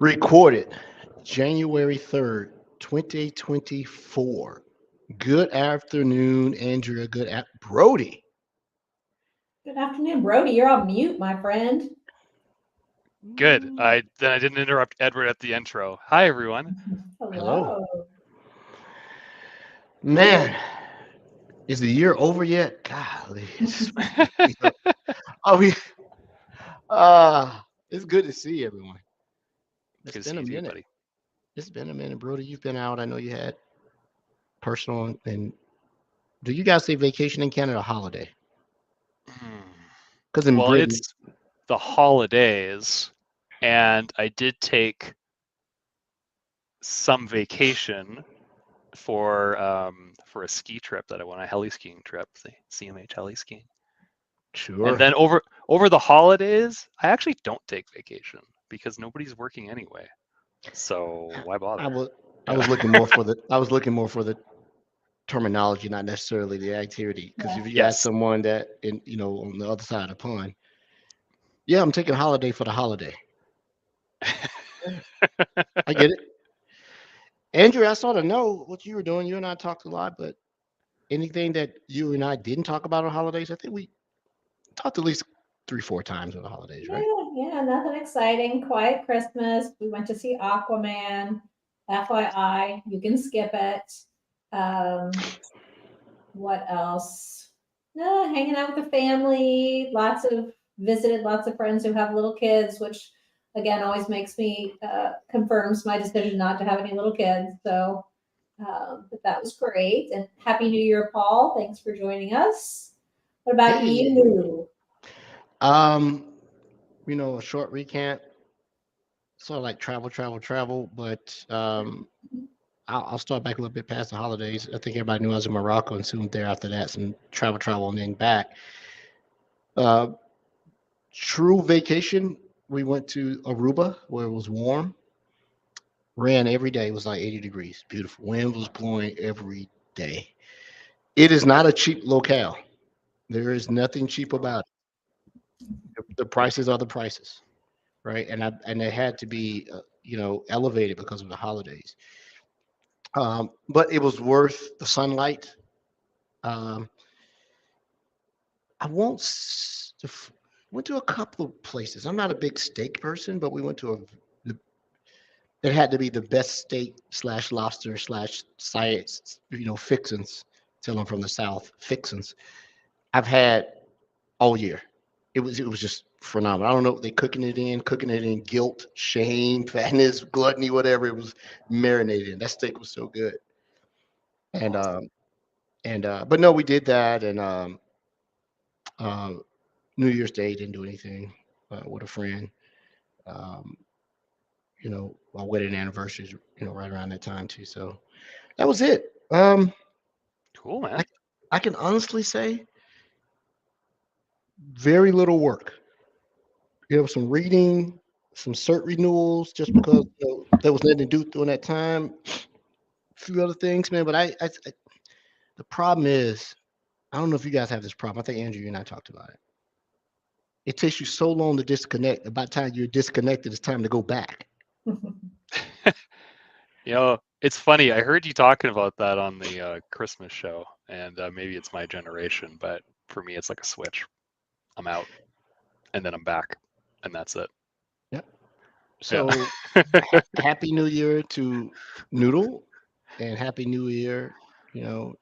Recorded January 3rd, 2024. Good afternoon, Andrea. Brody. Good afternoon, Brody. You're on mute, my friend. Good. I didn't interrupt Edward at the intro. Hi, everyone. Hello. Hello. Man, is the year over yet? Golly. Are we it's good to see everyone. It's Good to been a see you, minute. buddy. It's been a minute, Brody. You've been out. I know you had personal and do you guys say vacation in Canada or holiday? Hmm. Because in Well, Britain, it's the holidays, and I did take some vacation for a ski trip that I went, a heli skiing trip, the CMH heli skiing. And sure. then over the holidays, I actually don't take vacation because nobody's working anyway. So why I bother? was I was Yeah. looking more for the terminology, not necessarily the activity. Because Yeah. if you ask Yes. someone that on the other side of the pond, yeah, I'm taking a holiday for the holiday. Yeah, I get it. Andrew, I sort of know what you were doing. You and I talked a lot, but anything that you and I didn't talk about on holidays, I think we talked at least 3, 4 times on the holidays, right? Yeah, nothing exciting. Quiet Christmas. We went to see Aquaman. FYI, you can skip it. What else? No, hanging out with the family. Visited lots of friends who have little kids, which again always makes me confirms my decision not to have any little kids. So, but that was great. And Happy New Year, Paul. Thanks for joining us. What about Hey, you? um, a short recant, sort of like travel, but I'll start back a little bit past the holidays. I think everybody knew I was in Morocco and soon thereafter that some travel, and then back. Uh, True vacation. We went to Aruba where it was warm. Ran every day. It was like 80 degrees. Beautiful. Wind was blowing every day. It is not a cheap locale. There is nothing cheap about it. The prices are the prices, right? And they had to be elevated because of the holidays. But it was worth the sunlight. Um, I won't. Went to a couple of places. I'm not a big steak person, but we went to it had to be the best steak slash lobster slash science, fixins. Till I'm from the South, fixins I've had all year. It was just phenomenal. I don't know what they cooking it in guilt, shame, fatness, gluttony, whatever it was marinated in. That steak was so good. And but no, we did that and uh, New Year's Day didn't do anything with a friend. Um, our wedding anniversary is right around that time too. So that was it. Cool, man. I I can honestly say very little work. Some reading, some cert renewals, just because there was nothing to do during that time. A few other things, man. But the problem is, I don't know if you guys have this problem. I think Andrew, you and I talked about it. It takes you so long to disconnect. About the time you're disconnected, it's time to go back. It's funny. I heard you talking about that on the Christmas show, and maybe it's my generation, but for me, it's like a switch. I'm out, and then I'm back, and that's it. Yep. Yeah. So happy New Year to Noodle, and happy New Year, to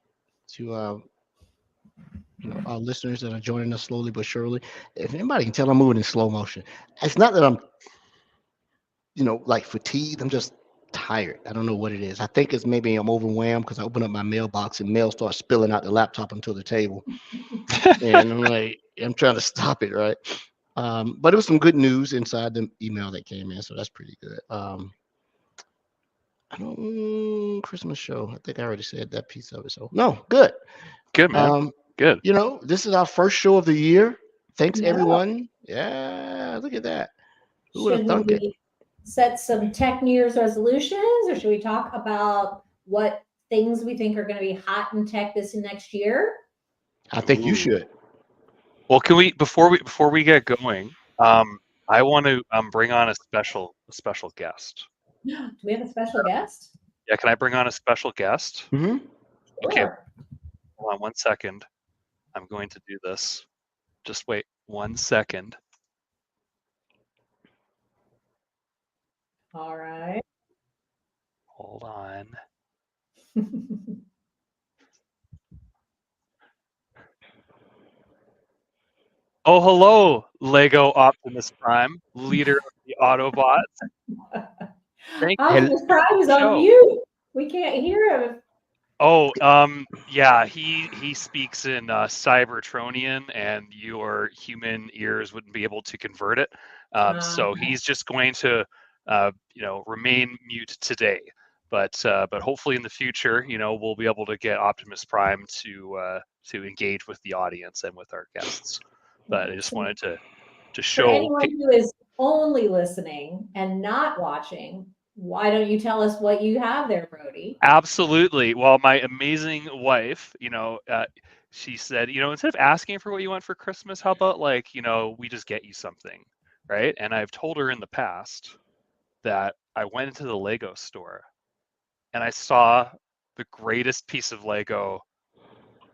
our listeners that are joining us slowly but surely. If anybody can tell, I'm moving in slow motion. It's not that I'm, like fatigued. I'm just tired. I don't know what it is. I think it's maybe I'm overwhelmed because I open up my mailbox and mail starts spilling out the laptop onto the table, and I'm like, I'm trying to stop it, right? But it was some good news inside the email that came in, so that's pretty good. I don't Christmas show. I think I already said that piece of it. So no, good. Good, man. Um, Good. this is our first show of the year. Thanks Yeah. everyone. Yeah, look at that. Who would have Should thunk it? we set some tech New Year's resolutions, or should we talk about what things we think are going to be hot in tech this and next year? I think you Ooh. should. Well, can we before we get going? I want to bring on a special guest. Do we have a special guest? Yeah, can I bring on a special guest? Hmm. Okay, Sure. hold on 1 second. I'm going to do this. Just wait 1 second. All right. Hold on. Oh, hello, Lego Optimus Prime, leader of the Autobots. Thank you for Optimus Prime is the on show. mute. We can't hear him. Oh, yeah, he speaks in Cybertronian, and your human ears wouldn't be able to convert it. So he's just going to, remain mute today. But hopefully in the future, we'll be able to get Optimus Prime to engage with the audience and with our guests. But I just wanted to For show. anyone who is only listening and not watching, why don't you tell us what you have there, Brody? Absolutely. Well, my amazing wife, she said, instead of asking for what you want for Christmas, how about we just get you something, right? And I've told her in the past that I went into the Lego store and I saw the greatest piece of Lego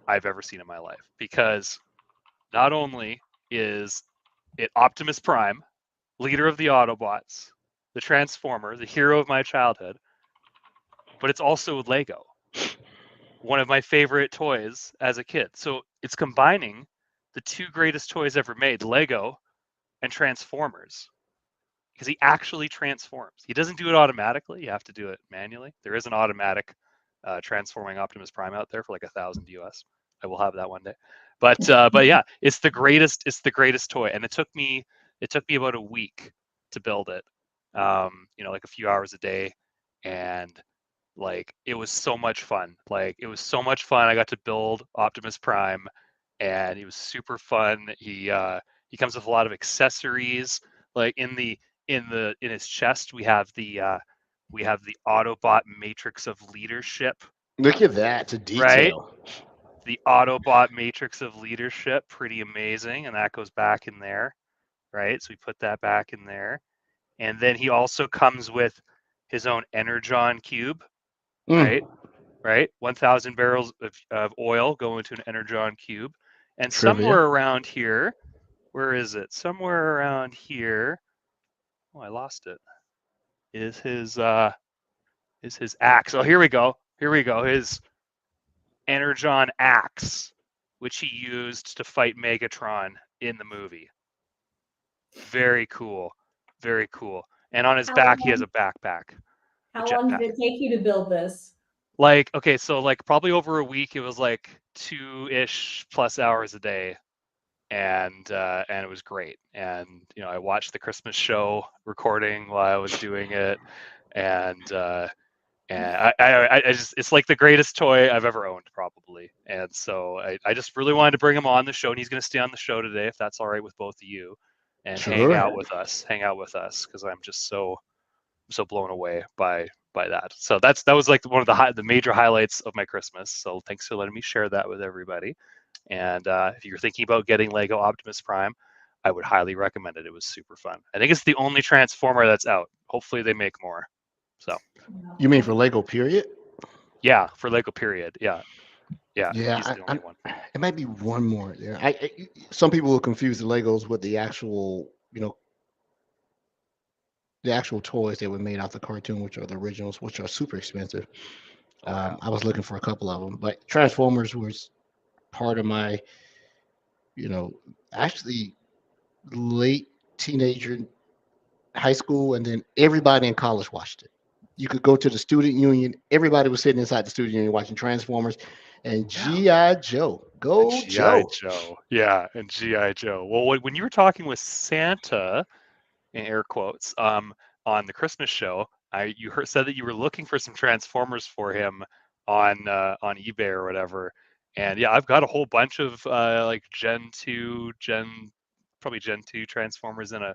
I've ever seen in my life, because not only is it Optimus Prime, leader of the Autobots, the Transformer, the hero of my childhood, but it's also Lego, one of my favorite toys as a kid. So it's combining the two greatest toys ever made, Lego and Transformers, because he actually transforms. He doesn't do it automatically. You have to do it manually. There is an automatic transforming Optimus Prime out there for like 1,000 US. I will have that one day. But yeah, it's the greatest. It's the greatest toy, and it took me about a week to build it. Like a few hours a day, and like it was so much fun. I got to build Optimus Prime, and he was super fun. He comes with a lot of accessories. Like in his chest, we have the Autobot Matrix of Leadership, Look at that, to right? detail. The Autobot Matrix of Leadership, pretty amazing, and that goes back in there, right? So we put that back in there, and then he also comes with his own Energon cube, right? Mm, Right? 1,000 barrels of oil go into an Energon cube. And trivia. somewhere around here, where is it? Somewhere around here, oh, I lost it, is his axe. Oh, here we go. Here we go. His Energon axe, which he used to fight Megatron in the movie. Very cool. Very cool. And on his back, he has a backpack, a How long did jetpack. it take you to build this? Okay, so probably over a week, it was like 2-ish plus hours a day, and it was great. And I watched the Christmas show recording while I was doing it, and I just, it's like the greatest toy I've ever owned, probably. And so I just really wanted to bring him on the show, and he's going to stay on the show today, if that's all right with both of you, and hang Sure. out with us, because I'm just so blown away by that. So that was like one of the major highlights of my Christmas. So thanks for letting me share that with everybody. And if you're thinking about getting Lego Optimus Prime, I would highly recommend it. It was super fun. I think it's the only Transformer that's out. Hopefully they make more. So You mean for Lego period? yeah, for Lego period. Yeah, Yeah, he's the only one. it might be one more. Yeah, some people will confuse the Legos with the actual, the actual toys that were made out the cartoon, which are the originals, which are super expensive. Oh, yeah. I was looking for a couple of them, but Transformers was part of my, you know, actually late teenager, high school, and then everybody in college watched it. You could go to the student union. Everybody was sitting inside the student union watching Transformers and Yeah. GI Joe. Go GI Joe! Joe. Yeah, and GI Joe. Well, when you were talking with Santa, in air quotes, on the Christmas show, said that you were looking for some Transformers for him on eBay or whatever. And yeah, I've got a whole bunch of like probably Gen 2 Transformers in a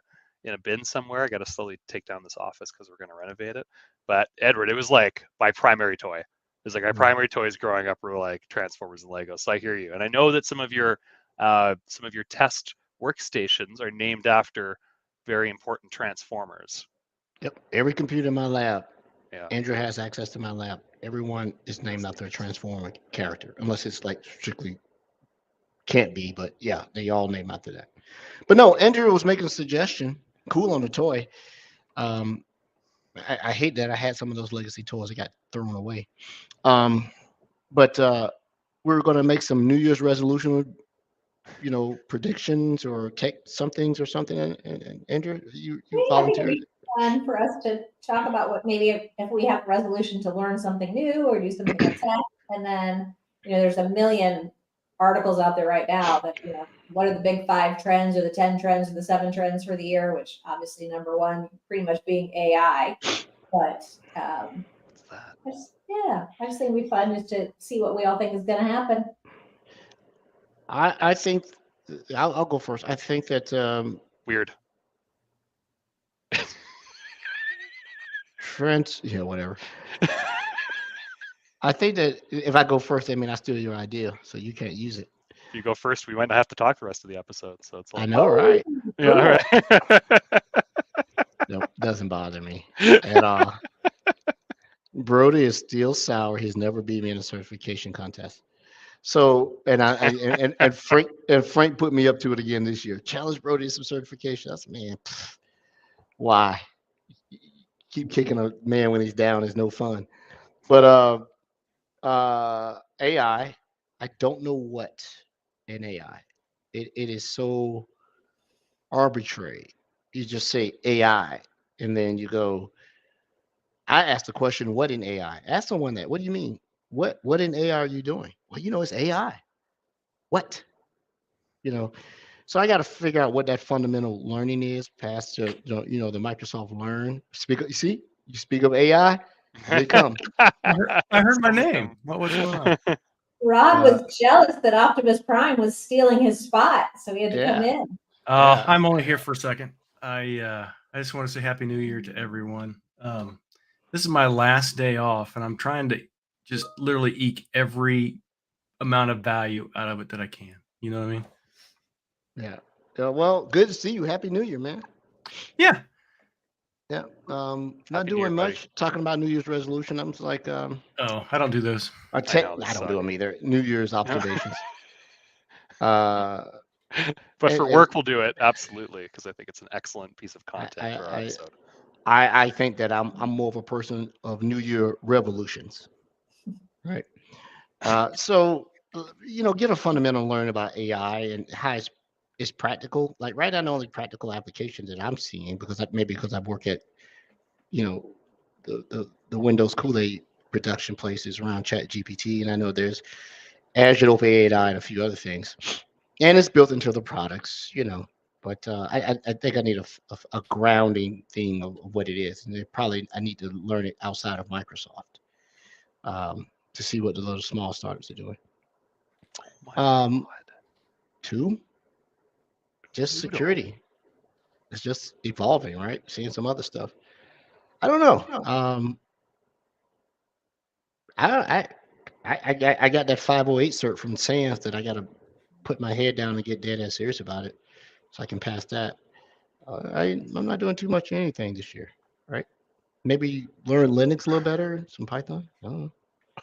bin somewhere. I got to slowly take down this office because we're going to renovate it. But Edward, it was like my primary toy. It was like my primary toys growing up were like Transformers and Lego. So I hear you, and I know that some of your test workstations are named after very important transformers. Yep. Every computer in my lab, Yeah. Andrew has access to my lab. Everyone is named after a Transformer character, unless it's like strictly can't be, but yeah, they all name after that. But no, Andrew was making a suggestion. Cool on the toy. Um, I hate that I had some of those legacy toys that got thrown away. Um, but we're gonna make some New Year's resolution, predictions or tech somethings or something. And Andrew, you I think it'd volunteered. be fun for us to talk about what maybe if we have a resolution to learn something new or do something with tech, and then there's a million articles out there right now that what are the big 5 trends or the 10 trends or the 7 trends for the year, which obviously number one pretty much being AI, but What's that? I just think it'd be fun just to see what we all think is going to happen. I think I'll go first. I think that Weird. friends, whatever. I think that if I go first, I mean I steal your idea, so you can't use it. If you go first, we might not have to talk the rest of the episode. So it's like, I know, right? yeah, right. No, doesn't bother me at all. Brody is still sour. He's never beat me in a certification contest. So, and Frank put me up to it again this year. Challenge Brody to some certification. That's man, why? Keep kicking a man when he's down is no fun. But AI, I don't know what in AI. It is so arbitrary. You just say AI, and then you go. I asked the question, "What in AI?" Ask someone that. What do you mean? What in AI are you doing? Well, it's AI. What? You know. So I got to figure out what that fundamental learning is. Past the the Microsoft Learn. You see, you speak of AI, they come. I heard my name. What's going on? Rod was jealous that Optimus Prime was stealing his spot, so he had to come in. Yeah. I'm only here for a second. I just want to say Happy New Year to everyone. This is my last day off, and I'm trying to just literally eke every amount of value out of it that I can. You know what I mean? Yeah. Well, good to see you. Happy New Year, man. Yeah. Yeah. Not Happy New Year, doing buddy. much. Talking about New Year's resolution. I'm just like Oh, I don't do those. I know, this don't do them sucks. either. New Year's observations. But for and- work, we'll do it absolutely because I think it's an excellent piece of content for our episode. I think that I'm more of a person of New Year revolutions. Right. So get a fundamental learn about AI and how it's practical. Like right now, the only practical applications that I'm seeing because I work at the Windows Kool-Aid production places around Chat GPT, and I know there's Azure OpenAI and a few other things, and it's built into the products, But I think I need a grounding thing of what it is, and I need to learn it outside of Microsoft to see what the little small startups are doing. Oh my God. 2, just security. It's just evolving, right? Seeing some other stuff. I don't know. I got that 508 cert from SANS that I got to put my head down and get dead ass serious about it, so I can pass that. I'm not doing too much of anything this year, right? Maybe learn Linux a little better, some Python. I don't know.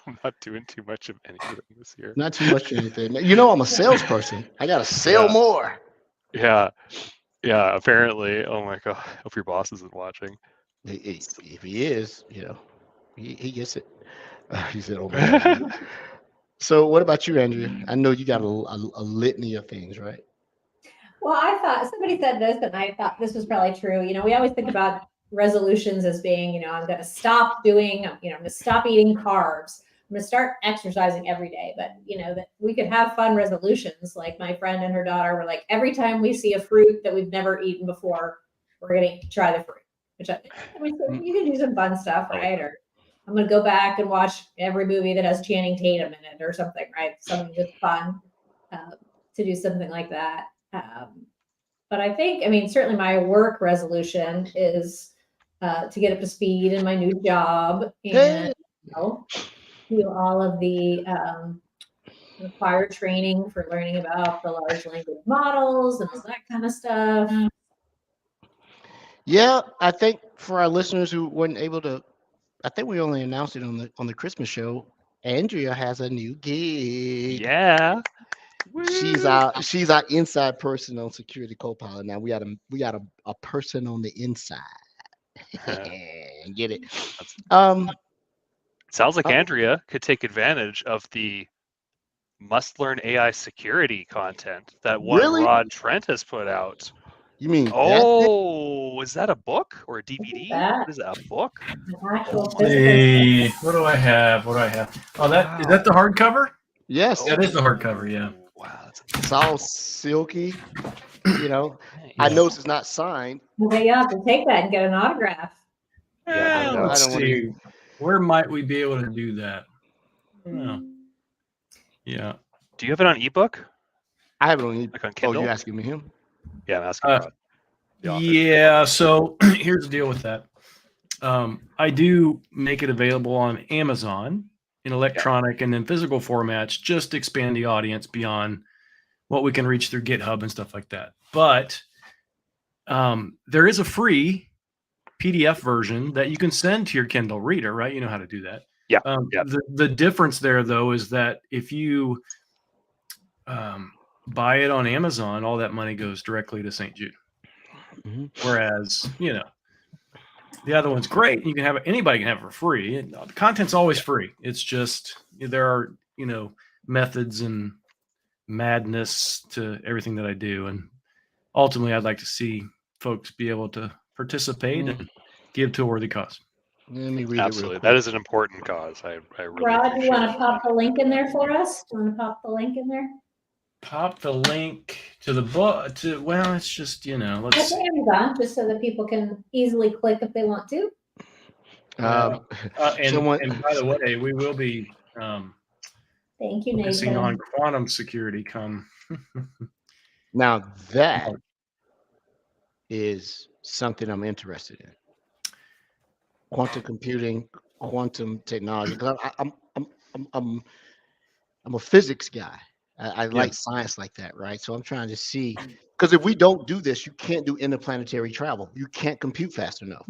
I'm not doing too much of anything this year. Not too much of anything. I'm a salesperson. I gotta sell more. Yeah. Yeah. Apparently. Oh my God. Hope your boss isn't watching. If he is, he gets it. He said, "Oh my God." So, what about you, Andrea? I know you got a litany of things, right? Well, I thought somebody said this, and I thought this was probably true. We always think about resolutions as being, I'm going to stop doing, I'm going to stop eating carbs. I'm going to start exercising every day. But, that we could have fun resolutions. Like my friend and her daughter were like, every time we see a fruit that we've never eaten before, we're going to try the fruit. Which you can do some fun stuff, right? Or I'm going to go back and watch every movie that has Channing Tatum in it or something, right? Something just fun to do something like that. But I think, certainly my work resolution is to get up to speed in my new job and do all of the required training for learning about the large language models and all that kind of stuff. Yeah, I think for our listeners who weren't able to, I think we only announced it on the Christmas show. Andrea has a new gig. Yeah. She's Woo! our inside person on Security Copilot. Now we got a person on the inside. Get it? That's- Um. Sounds like oh, Andrea could take advantage of the must learn AI security content that one really? Rod Trent has put out. You mean that thing? Oh, is that a book or a Look at DVD? that. What is that, a book? An actual Oh, physical. Hey, what do I have? What do I have? Oh, that is that the hardcover? Yes. That is the hardcover, yeah. Wow, that's It's all silky. You know, nice. I notice it's not signed. Well, you have to take that and get an autograph. Yeah, I don't Let's wanna- see. Where might we be able to do that? I don't know. Yeah. Do you have it on ebook? I have it on. Like on Oh, Kindle? you asking me him? Yeah, I'm asking Rod. the author. Yeah. So here's the deal with that. I do make it available on Amazon in electronic and then physical formats, just to expand the audience beyond what we can reach through GitHub and stuff like that. But there is a free PDF version that you can send to your Kindle reader, right? You know how to do that. Yeah, yeah. The difference there, though, is that if you buy it on Amazon, all that money goes directly to St. Jude. Mhm. Whereas, the other one's great. You can have it, anybody can have it for free. And the content's always free. It's just there are, methods and madness to everything that I do. And ultimately, I'd like to see folks be able to participate and give to a worthy cause. Let me read it real Absolutely. quick. That is an important cause. I really Rod, you appreciate want to it. pop the link in there for us? Do you want to pop the link in there? Pop the link to the book well, it's just, let's That's see. Amazon, just so that people can easily click if they want to. Um, And someone- by the way, we will be Thank you, focusing Nathan. on quantum security come. Now that is something I'm interested in. Quantum computing, quantum technology. Because I'm a physics guy. I like science like that, right? So I'm trying to see, because if we don't do this, you can't do interplanetary travel. You can't compute fast enough.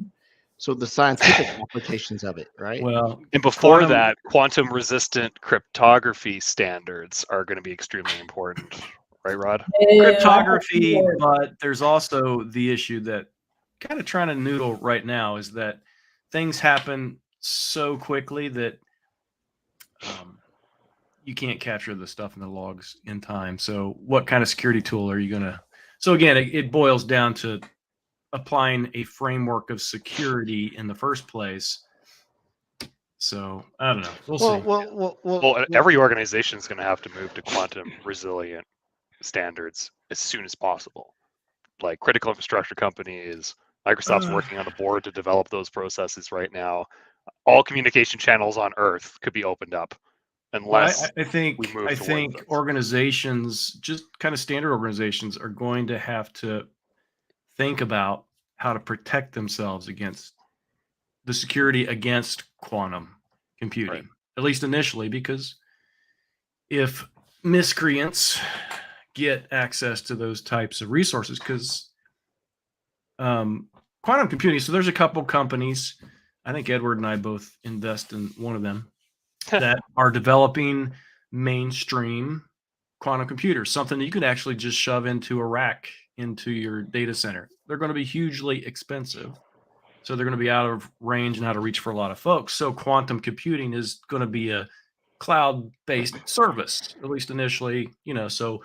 So the scientific applications of it, right? Well, And before quantum- that, quantum resistant cryptography standards are going to be extremely important. Right, Rod? cryptography, but there's also the issue that kind of trying to noodle right now is that things happen so quickly that you can't capture the stuff in the logs in time. So what kind of security tool are you going to? So again, it boils down to applying a framework of security in the first place. So I don't know. We'll see. Well, every organization is going to have to move to quantum resilient standards as soon as possible. Like critical infrastructure companies, Microsoft's working on the board to develop those processes right now. All communication channels on Earth could be opened up, unless I think we move towards this. organizations, just kind of standard organizations, are going to have to think about how to protect themselves against the security against quantum computing, Right. at least initially, because if miscreants get access to those types of resources, because quantum computing, so there's a couple companies, I think Edward and I both invest in one of them, that are developing mainstream quantum computers, something that you could actually just shove into a rack into your data center. They're going to be hugely expensive. So they're going to be out of range and out of reach for a lot of folks. So quantum computing is going to be a cloud-based service, at least initially, so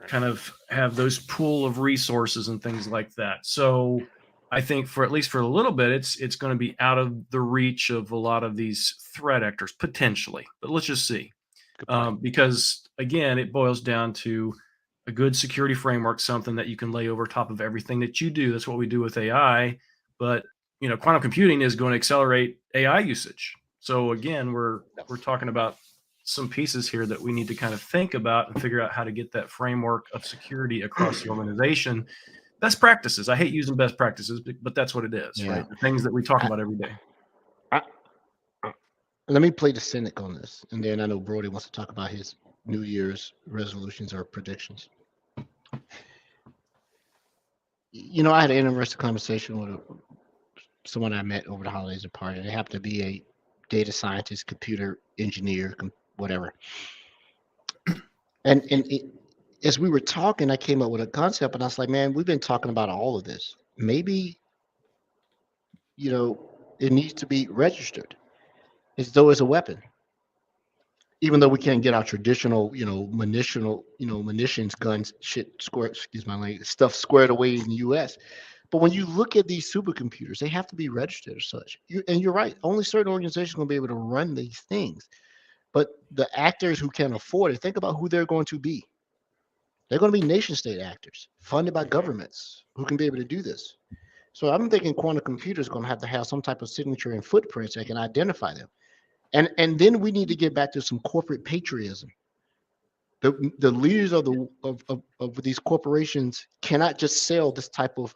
kind of have those pool of resources and things like that. So I think for at least for a little bit, it's going to be out of the reach of a lot of these threat actors potentially. But let's just see, because again, it boils down to a good security framework, something that you can lay over top of everything that you do. That's what we do with AI. But quantum computing is going to accelerate AI usage. So again, we're talking about some pieces here that we need to kind of think about and figure out how to get that framework of security across the organization. Best practices. I hate using best practices, but that's what it is, right? The things that we talk about every day. Let me play the cynic on this, and then I know Brody wants to talk about his New Year's resolutions or predictions. I had an interesting conversation with someone I met over the holidays at a party. They happened to be a data scientist, computer engineer, whatever. And as we were talking, I came up with a concept, and I was like, man, we've been talking about all of this. Maybe, it needs to be registered as though it's a weapon. Even though we can't get our traditional, munitions, guns, shit, excuse my language, stuff squared away in the U.S. But when you look at these supercomputers, they have to be registered as such. And you're right, only certain organizations are going to be able to run these things. But the actors who can afford it, think about who they're going to be. They're going to be nation state actors funded by governments who can be able to do this. So I'm thinking quantum computers are going to have some type of signature and footprints that can identify them. And then we need to get back to some corporate patriotism. The leaders of these corporations cannot just sell this type of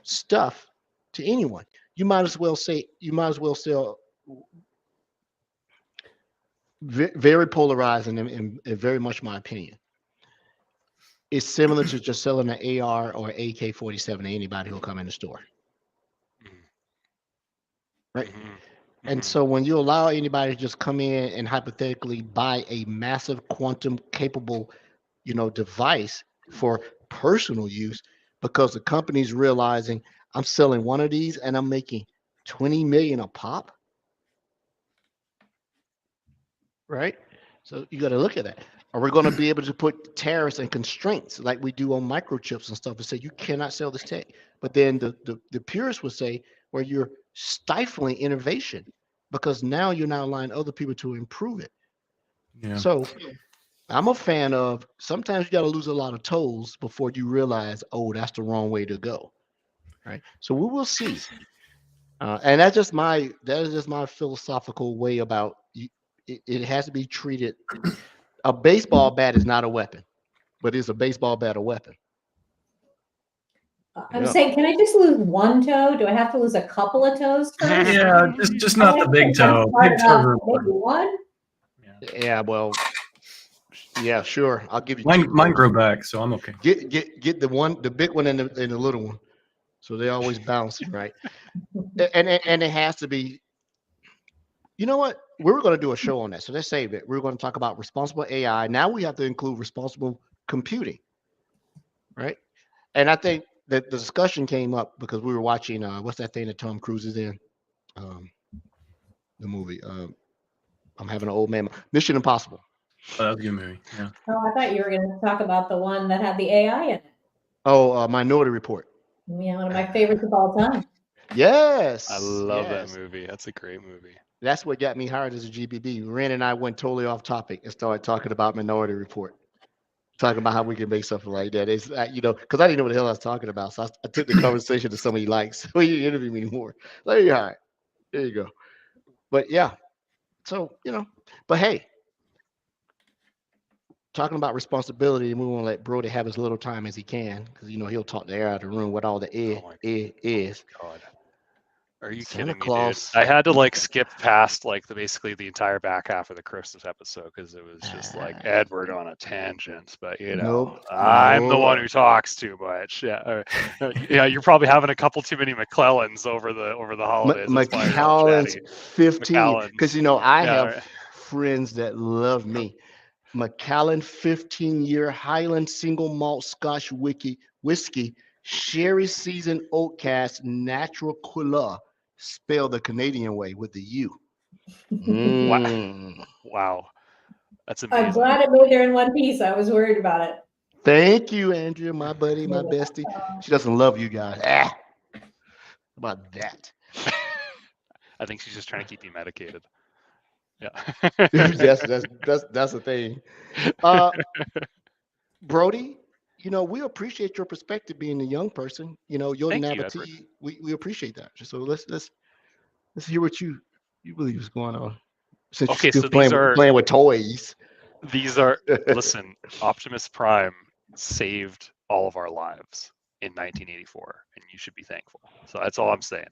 stuff to anyone. You might as well sell very polarizing and very much my opinion. It's similar to just selling an AR or AK-47 to anybody who'll come in the store. Right. Mhm. And Mhm. so when you allow anybody to just come in and hypothetically buy a massive quantum capable, device for personal use, because the company's realizing I'm selling one of these and I'm making 20 million a pop, right? So you got to look at that. Are we going to be able to put tariffs and constraints like we do on microchips and stuff and say you cannot sell this tech? But then the purists would say, where you're stifling innovation because now you're not allowing other people to improve it. Yeah. So I'm a fan of sometimes you got to lose a lot of toes before you realize, oh, that's the wrong way to go. Right. So we will see. And that is just my philosophical way about it has to be treated. A baseball bat is not a weapon, but is a baseball bat a weapon? I'm Yeah. saying, can I just lose one toe? Do I have to lose a couple of toes first? Yeah, just I not mean, the I big think that's toe. smart Big enough. toes are Maybe important. one. Yeah. Yeah. Well, yeah, sure. I'll give you Mine two. grow back, so I'm okay. Get the big one and the little one. So they always bouncing, right? And it has to be. You know what? We were going to do a show on that, so let's save it. We are going to talk about responsible AI. Now we have to include responsible computing, right? And I think that the discussion came up because we were watching what's that thing that Tom Cruise is in, um, the movie. I'm having an old man. Mission Impossible. Oh, that was a good movie. Yeah. Oh, I thought you were going to talk about the one that had the AI in it. Oh, Minority Report. Yeah, one of my favorites of all time. Yes, I love that yes. movie. That's a great movie. That's what got me hired as a GBB. Ren and I went totally off topic and started talking about Minority Report. Talking about how we can make something like that. It's because I didn't know what the hell I was talking about. So I took the conversation to somebody likes. So he didn't interview me anymore. There you are. There you go. But yeah. So, but hey, talking about responsibility, we want to let Brody have as little time as he can because he'll talk the air out of the room what all the is. God. Are you Santa kidding me, Claus. dude? I had to skip past basically the entire back half of the Christmas episode because it was just Edward on a tangent. But Nope. I'm the No. one who talks too much. Yeah, yeah. You're probably having a couple too many McClellans over the holidays. That's why you're all McAllen's chatty. 15 because I Yeah, have right. friends that love me. Macallan 15-year Highland single malt Scotch whiskey, sherry seasoned oak cast, natural couleur, spelled the Canadian way with the U. Wow, that's I'm amazing. glad it made there in one piece. I was worried about it. Thank you, Andrea, my buddy, my bestie. She doesn't love you guys. How about that? I think she's just trying to keep you medicated. Yeah. that's the thing. Brody, we appreciate your perspective being a young person. Your Thank you, naivety, Edward. we appreciate that. So let's hear what you believe is going on. Since Okay, you're so still playing with toys. these are listen, Optimus Prime saved all of our lives in 1984, and you should be thankful. So that's all I'm saying.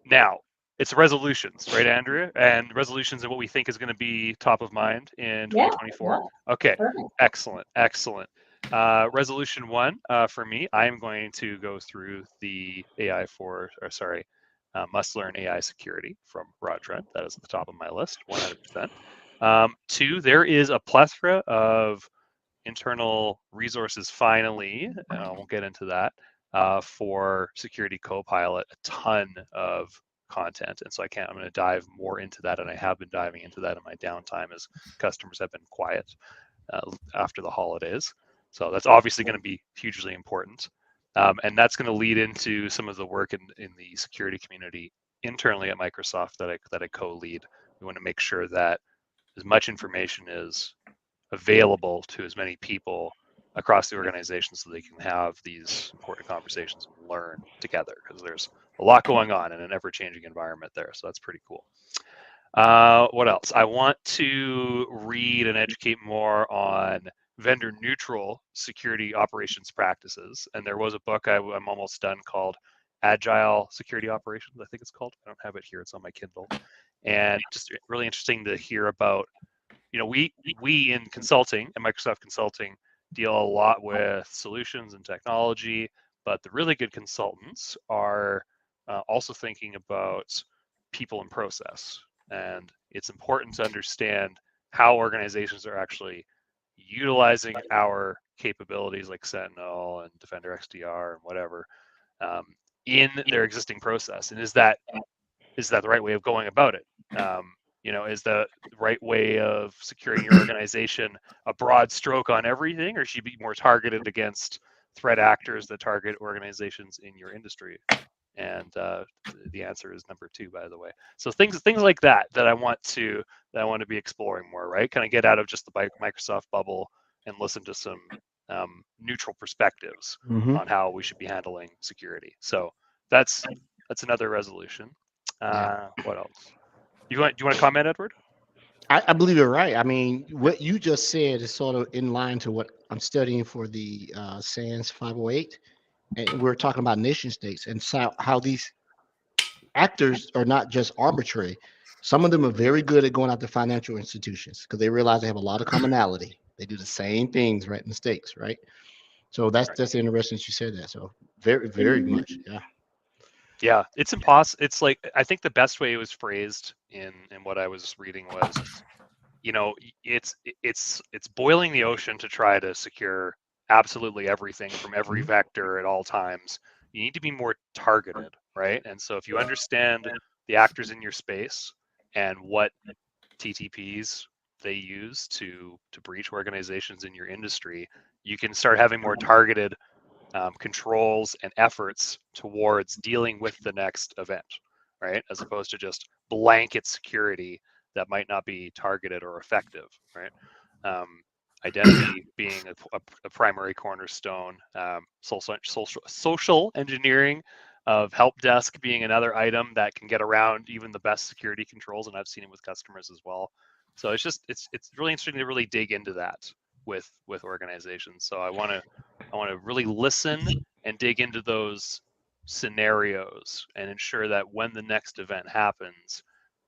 Now it's resolutions, right, Andrea? And resolutions are what we think is going to be top of mind in 2024. Yeah, Okay, perfect. excellent. Resolution 1 for me, I am going to go through the must learn AI security from Rod Trent. That is at the top of my list, 100%. 2, there is a plethora of internal resources finally, and I won't get into that, for Security Copilot, a ton of content. And so I'm going to dive more into that, and I have been diving into that in my downtime as customers have been quiet after the holidays. So that's obviously going to be hugely important. And that's going to lead into some of the work in the security community internally at Microsoft that I co-lead. We want to make sure that as much information is available to as many people across the organization so they can have these important conversations and learn together, because there's a lot going on in an ever-changing environment there. So that's pretty cool. What else? I want to read and educate more on vendor neutral security operations practices. And there was a book I'm almost done called Agile Security Operations, I think it's called. I don't have it here, it's on my Kindle. And just really interesting to hear about, we in consulting and Microsoft Consulting deal a lot with solutions and technology, but the really good consultants are also thinking about people and process. And it's important to understand how organizations are actually utilizing our capabilities like Sentinel and Defender XDR and whatever in their existing process. And is that the right way of going about it? Is the right way of securing your organization a broad stroke on everything, or should you be more targeted against threat actors that target organizations in your industry? And the answer is number 2, by the way. So things like that I want to be exploring more, right? Kind of get out of just the Microsoft bubble and listen to some neutral perspectives on how we should be handling security. So that's another resolution. What else? Do you want to comment, Edward? I believe you're right. I mean, what you just said is sort of in line to what I'm studying for the SANS 508. And we're talking about nation states and how these actors are not just arbitrary. Some of them are very good at going after financial institutions because they realize they have a lot of commonality. They do the same things right in the states, right? So that's interesting that you said that. So very, very much, yeah. Yeah, it's impossible. It's like, I think the best way it was phrased in what I was reading was, it's boiling the ocean to try to secure absolutely everything from every vector at all times. You need to be more targeted, right? And so if you understand the actors in your space and what TTPs they use to breach organizations in your industry, you can start having more targeted controls and efforts towards dealing with the next event, right? As opposed to just blanket security that might not be targeted or effective, right? Identity being a primary cornerstone, social engineering of help desk being another item that can get around even the best security controls, and I've seen it with customers as well. So it's really interesting to really dig into that with organizations. So I want to really listen and dig into those scenarios and ensure that when the next event happens,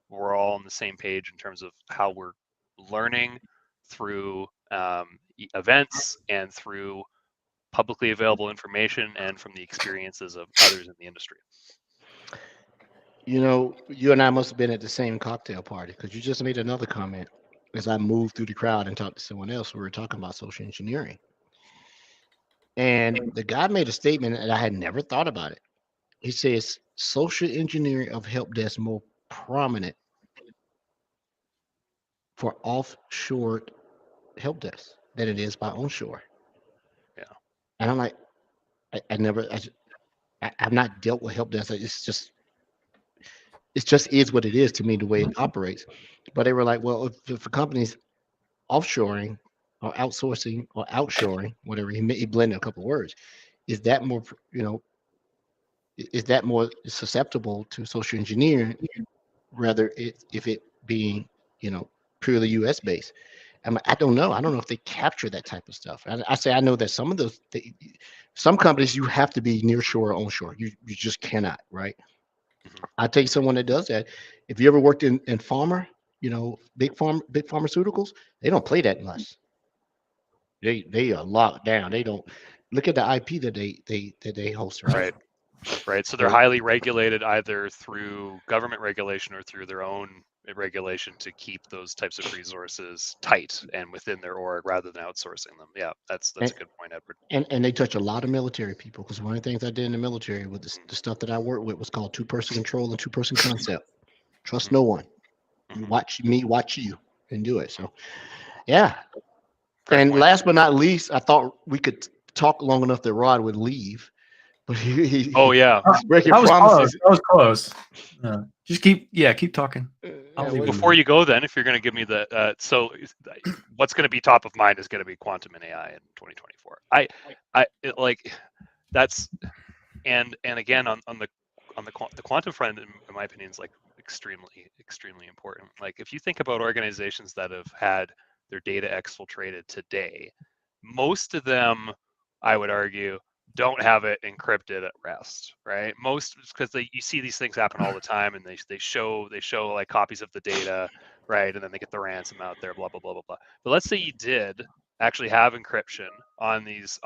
we're all on the same page in terms of how we're learning through events and through publicly available information and from the experiences of others in the industry. You and I must have been at the same cocktail party because you just made another comment as I moved through the crowd and talked to someone else. We were talking about social engineering. And the guy made a statement and I had never thought about it. He says social engineering of help desk more prominent for offshore help desk than it is by onshore. Yeah. And I'm like, I've not dealt with help desk. It just is what it is to me, the way it operates. But they were like, well, if a company's offshoring or outsourcing or outshoring, whatever, he blended a couple of words, is that more, is that more susceptible to social engineering rather if it being, purely US based? I don't know. I don't know if they capture that type of stuff. I say I know that some of those, some companies you have to be near shore or onshore. You just cannot, right? I take someone that does that. If you ever worked in pharma, big pharmaceuticals, they don't play that much. They are locked down. They don't look at the IP that they host, right? Right. So they're highly regulated either through government regulation or through their own regulation to keep those types of resources tight and within their org rather than outsourcing them. Yeah, that's a good point, Edward. And they touch a lot of military people, because one of the things I did in the military with the stuff that I worked with was called 2-person control and 2-person concept. Trust no one. You watch me, watch you, and do it. So, yeah. Fair and point. last but not least, I thought we could talk long enough that Rod would leave, but he's breaking promises. That was close. Just keep talking. Before you go, then, if you're going to give me the so what's going to be top of mind is going to be quantum and AI in 2024. That's and again on the quantum front, in my opinion, is like extremely important. Like if you think about organizations that have had their data exfiltrated today, most of them, I would argue, don't have it encrypted at rest, right? Most, because you see these things happen all the time, and they show like copies of the data, right? And then they get the ransom out there, blah blah blah blah blah. But let's say you did actually have encryption on these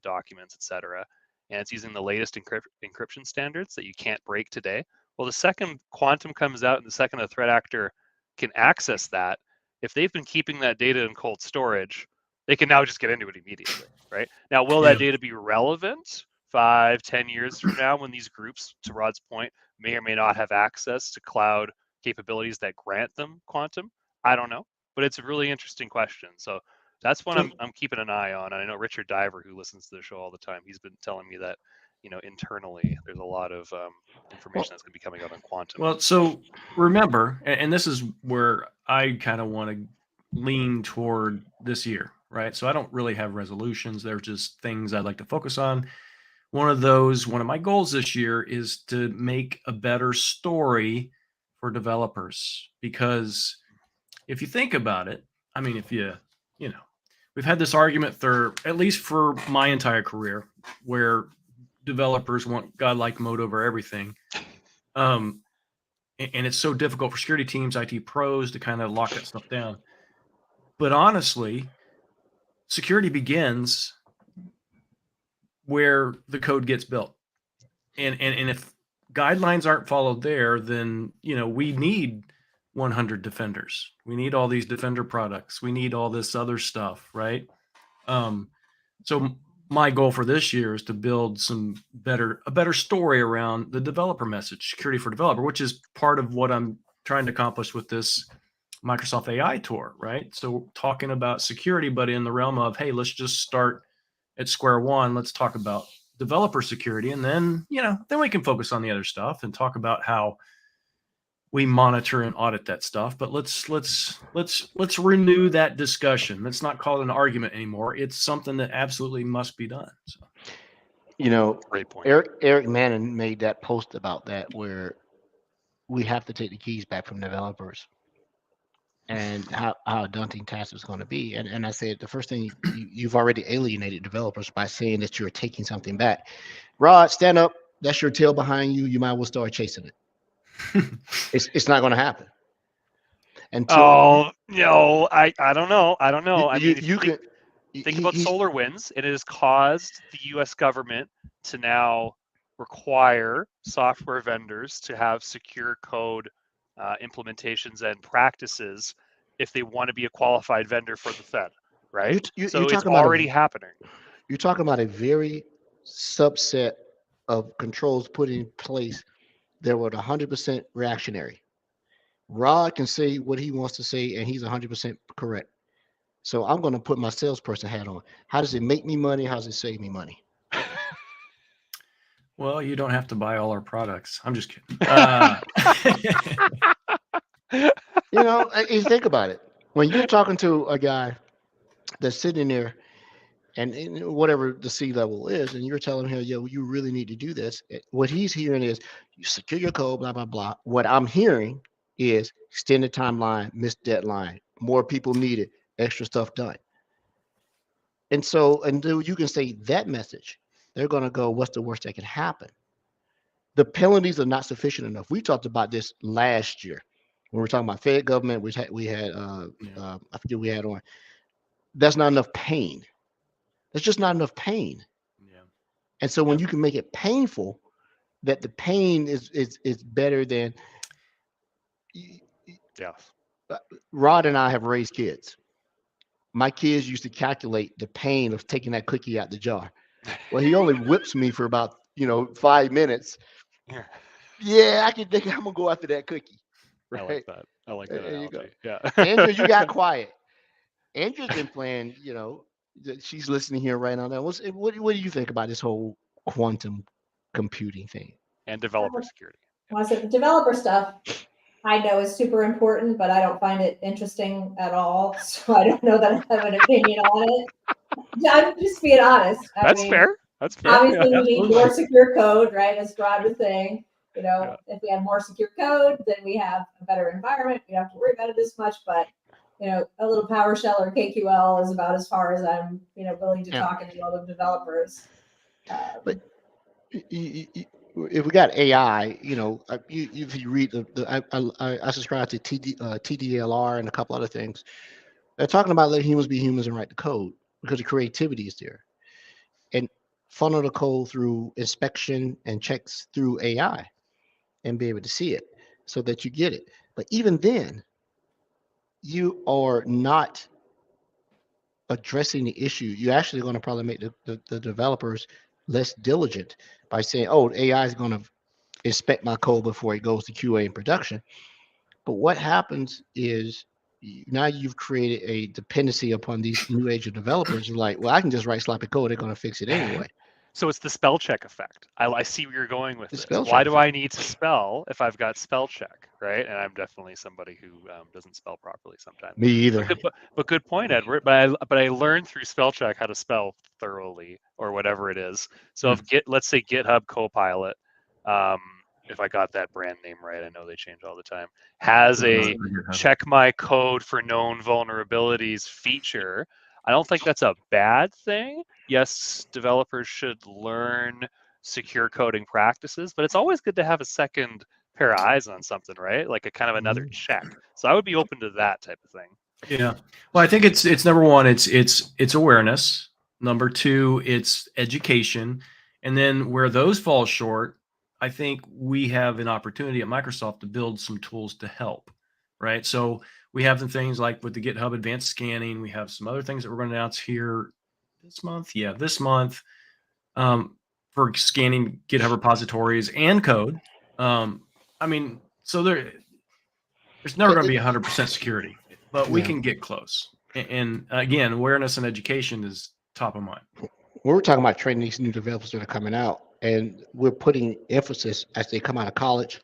documents, etc., and it's using the latest encryption standards that you can't break today. Well, the second quantum comes out and the second a threat actor can access that, if they've been keeping that data in cold storage, they can now just get into it immediately, right? Now, will that data be relevant 5-10 years from now when these groups, to Rod's point, may or may not have access to cloud capabilities that grant them quantum? I don't know, but it's a really interesting question. So that's what I'm keeping an eye on. And I know Richard Diver, who listens to the show all the time, he's been telling me that, internally there's a lot of information that's going to be coming out on quantum. Well, so remember, and this is where I kind of want to lean toward this year, right? So I don't really have resolutions. They're just things I'd like to focus on. One of my goals this year is to make a better story for developers, because if you think about it, I mean, if we've had this argument at least for my entire career, where developers want godlike mode over everything. And it's so difficult for security teams, IT pros, to kind of lock that stuff down. But honestly, security begins where the code gets built. And if guidelines aren't followed there, then, we need 100 defenders. We need all these defender products. We need all this other stuff, right? So my goal for this year is to build a better story around the developer message, security for developer, which is part of what I'm trying to accomplish with this Microsoft AI tour, right? So talking about security, but in the realm of, hey, let's just start at square one. Let's talk about developer security, and then then we can focus on the other stuff and talk about how we monitor and audit that stuff. But let's renew that discussion. Let's not call it an argument anymore. It's something that absolutely must be done. So, great point. Eric Manning made that post about that, where we have to take the keys back from developers, and how a daunting task is going to be. And I said, the first thing, you've already alienated developers by saying that you're taking something back. Rod, stand up. That's your tail behind you. You might as well start chasing it. It's not going to happen. I don't know. I mean, think about SolarWinds. It has caused the U.S. government to now require software vendors to have secure code implementations and practices if they want to be a qualified vendor for the Fed, right? So it's already happening. You're talking about a very subset of controls put in place that were 100% reactionary. Rod can say what he wants to say, and he's 100% correct. So I'm going to put my salesperson hat on. How does it make me money? How does it save me money? Well, you don't have to buy all our products. I'm just kidding. You think about it. When you're talking to a guy that's sitting there, and whatever the C level is, and you're telling him, yo, you really need to do this. What he's hearing is, you secure your code, blah, blah, blah. What I'm hearing is extended timeline, missed deadline, more people needed, extra stuff done. And so, until you can say that message, they're going to go, what's the worst that can happen? The penalties are not sufficient enough. We talked about this last year when we were talking about Fed government. We had I forget we had on. that's not enough pain. There's just not enough pain. Yeah. And so when you can make it painful, that the pain is better than. Yeah. Rod and I have raised kids. My kids used to calculate the pain of taking that cookie out the jar. Well, he only whips me for about 5 minutes. Yeah. Yeah, I can think I'm gonna go after that cookie. I Right. like that. I like that There you go. analogy. Yeah. Andrew, you got quiet. Andrew's been playing. She's listening here right now. What do you think about this whole quantum computing thing? And developer security. Well, I said the developer stuff I know is super important, but I don't find it interesting at all. So I don't know that I have an opinion on it. I'm just being honest. I That's mean, fair. That's fair. obviously, we need absolutely. more secure code, right? As Rod was saying, Yeah. if we have more secure code, then we have a better environment. We don't have to worry about it as much. But a little PowerShell or KQL is about as far as I'm, willing to Yeah. talk in the world of developers. But if we got AI, if you read I subscribe to TDLR and a couple other things. They're talking about letting humans be humans and write the code because the creativity is there, and funnel the code through inspection and checks through AI, and be able to see it so that you get it. But even then, you are not addressing the issue. You're actually going to probably make the developers less diligent by saying, "Oh, AI is going to inspect my code before it goes to QA and production." But what happens is now you've created a dependency upon these new age of developers. You're like, well, I can just write sloppy code. They're going to fix it anyway. So it's the spell check effect. I see where you're going with The this. spell Why check do effect. I need to spell if I've got spell check, right? And I'm definitely somebody who doesn't spell properly sometimes. Me either. But good point, Edward. But I learned through spell check how to spell thoroughly or whatever it is. So if let's say GitHub Copilot, if I got that brand name right, I know they change all the time, has a check my code for known vulnerabilities feature. I don't think that's a bad thing. Yes, developers should learn secure coding practices, but it's always good to have a second pair of eyes on something, right? Like a kind of another check. So I would be open to that type of thing. Yeah. Well, I think it's number one, it's awareness. Number two, it's education. And then where those fall short, I think we have an opportunity at Microsoft to build some tools to help, right? So we have the things like with the GitHub Advanced Scanning. We have some other things that we're going to announce here this month. Yeah, this month for scanning GitHub repositories and code. I mean, so there's never going to be 100% security, but we can get close. And again, awareness and education is top of mind. We're talking about training these new developers that are coming out, and we're putting emphasis as they come out of college,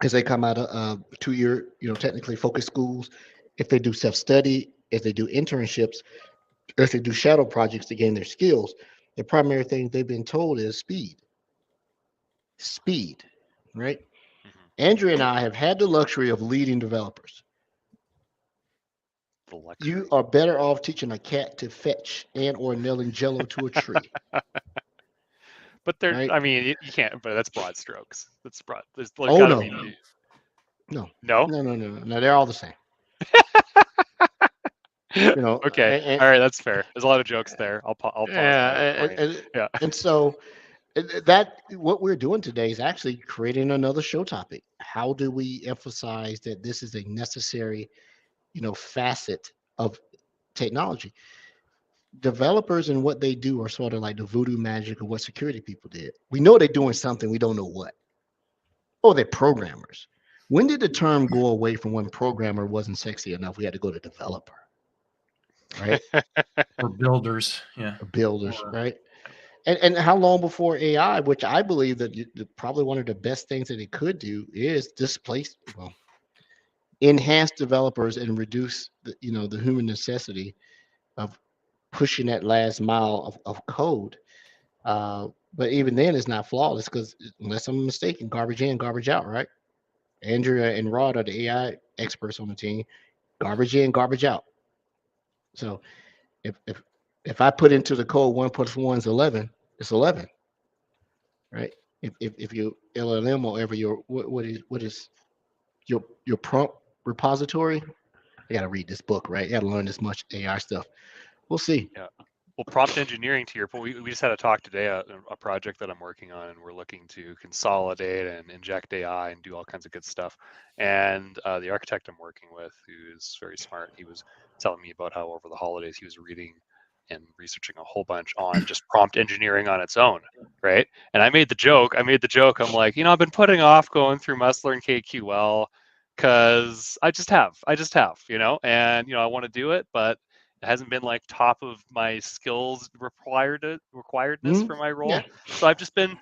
as they come out of 2-year, technically focused schools, if they do self-study, if they do internships, or if they do shadow projects to gain their skills, the primary thing they've been told is speed. Speed, right? Andrew and I have had the luxury of leading developers. You are better off teaching a cat to fetch and or nailing Jello to a tree. But there, right? I mean, you can't. But that's broad strokes. That's broad. There's Oh gotta no. be. No. No. No. They're all the same. Okay. All right. That's fair. There's a lot of jokes there. I'll pause. Yeah. And so that what we're doing today is actually creating another show topic. How do we emphasize that this is a necessary, facet of technology? Developers and what they do are sort of like the voodoo magic of what security people did. We know they're doing something, we don't know what. Oh, they're programmers. When did the term go away from when programmer wasn't sexy enough? We had to go to developer, right? Or builders, yeah. Or builders, right? And how long before AI, which I believe that probably one of the best things that it could do is enhance developers and reduce the human necessity of pushing that last mile of code. But even then, it's not flawless because unless I'm mistaken, garbage in, garbage out, right? Andrea and Rod are the AI experts on the team. Garbage in, garbage out. So if I put into the code 1 + 1 is 11, it's 11, right? If you LLM or ever your what is your prompt repository, I got to read this book, right? I got to learn this much AI stuff. We'll see. Yeah. Well, prompt engineering, to your point, we just had a talk today, a project that I'm working on, and we're looking to consolidate and inject AI and do all kinds of good stuff. And the architect I'm working with, who's very smart, he was telling me about how over the holidays he was reading and researching a whole bunch on just prompt engineering on its own, right? And I made the joke. I'm like, I've been putting off going through Must Learn KQL because I just have, and I want to do it, but it hasn't been like top of my skills requiredness Mhm. for my role. Yeah. So I've just been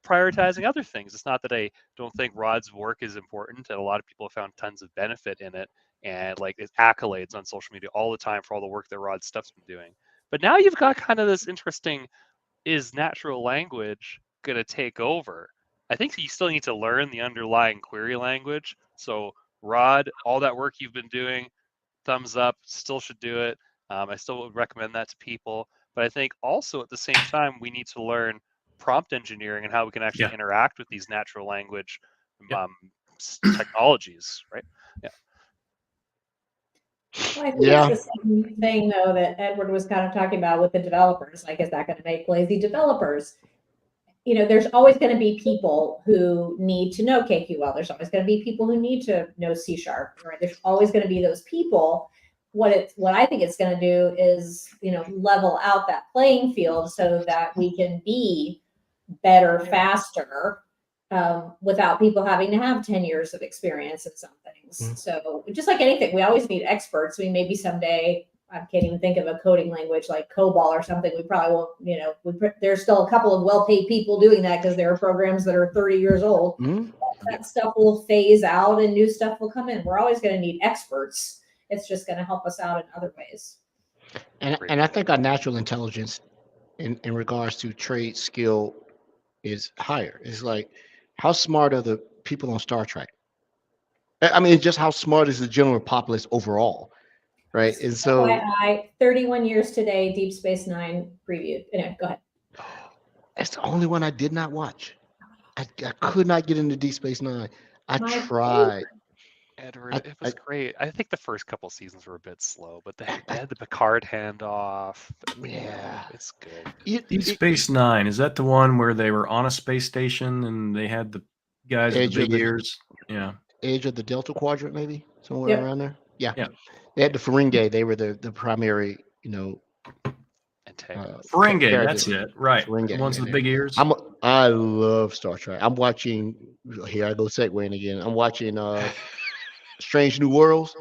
prioritizing other things. It's not that I don't think Rod's work is important, and a lot of people have found tons of benefit in it, and like it's accolades on social media all the time for all the work that Rod's stuff's been doing. But now you've got kind of this interesting, is natural language going to take over? I think you still need to learn the underlying query language. So Rod, all that work you've been doing, thumbs up, still should do it. I still would recommend that to people. But I think also at the same time, we need to learn prompt engineering and how we can actually Yeah. interact with these natural language Yep. technologies, right? Yeah. Well, I think Yeah. it's the same thing though that Edward was kind of talking about with the developers. Like, is that going to make lazy developers? There's always going to be people who need to know KQL. There's always going to be people who need to know C#. Right? There's always going to be those people. What I think it's going to do is, level out that playing field so that we can be better, faster, without people having to have 10 years of experience in some things. Mhm. So just like anything, we always need experts. I mean, maybe someday, I can't even think of a coding language like COBOL or something. We probably won't, there's still a couple of well-paid people doing that because there are programs that are 30 years old. Mhm. That stuff will phase out and new stuff will come in. We're always going to need experts. It's just going to help us out in other ways. And I think our natural intelligence in regards to trade skill is higher. It's like, how smart are the people on Star Trek? I mean, just how smart is the general populace overall, right? And so FYI, 31 years today, Deep Space Nine preview. Anyway, go ahead. that's the only one I did not watch. I could not get into Deep Space Nine. I My tried. Edward, it I was great. I think the first couple seasons were a bit slow, but they had the Picard handoff. yeah. It's good. Deep Space Nine, is that the one where they were on a space station and they had the guys with Edge the of big the ears? Yeah. Edge of the Delta Quadrant, maybe somewhere Yep. around there. Yeah. Yeah. They had the Ferengi. They were the primary, Antagonist. Ferengi, characters. that's it. Right. Ferengi, The ones yeah, with the they- big ears. I love Star Trek. I'm watching. Here I go segueing again. I'm watching Strange New Worlds.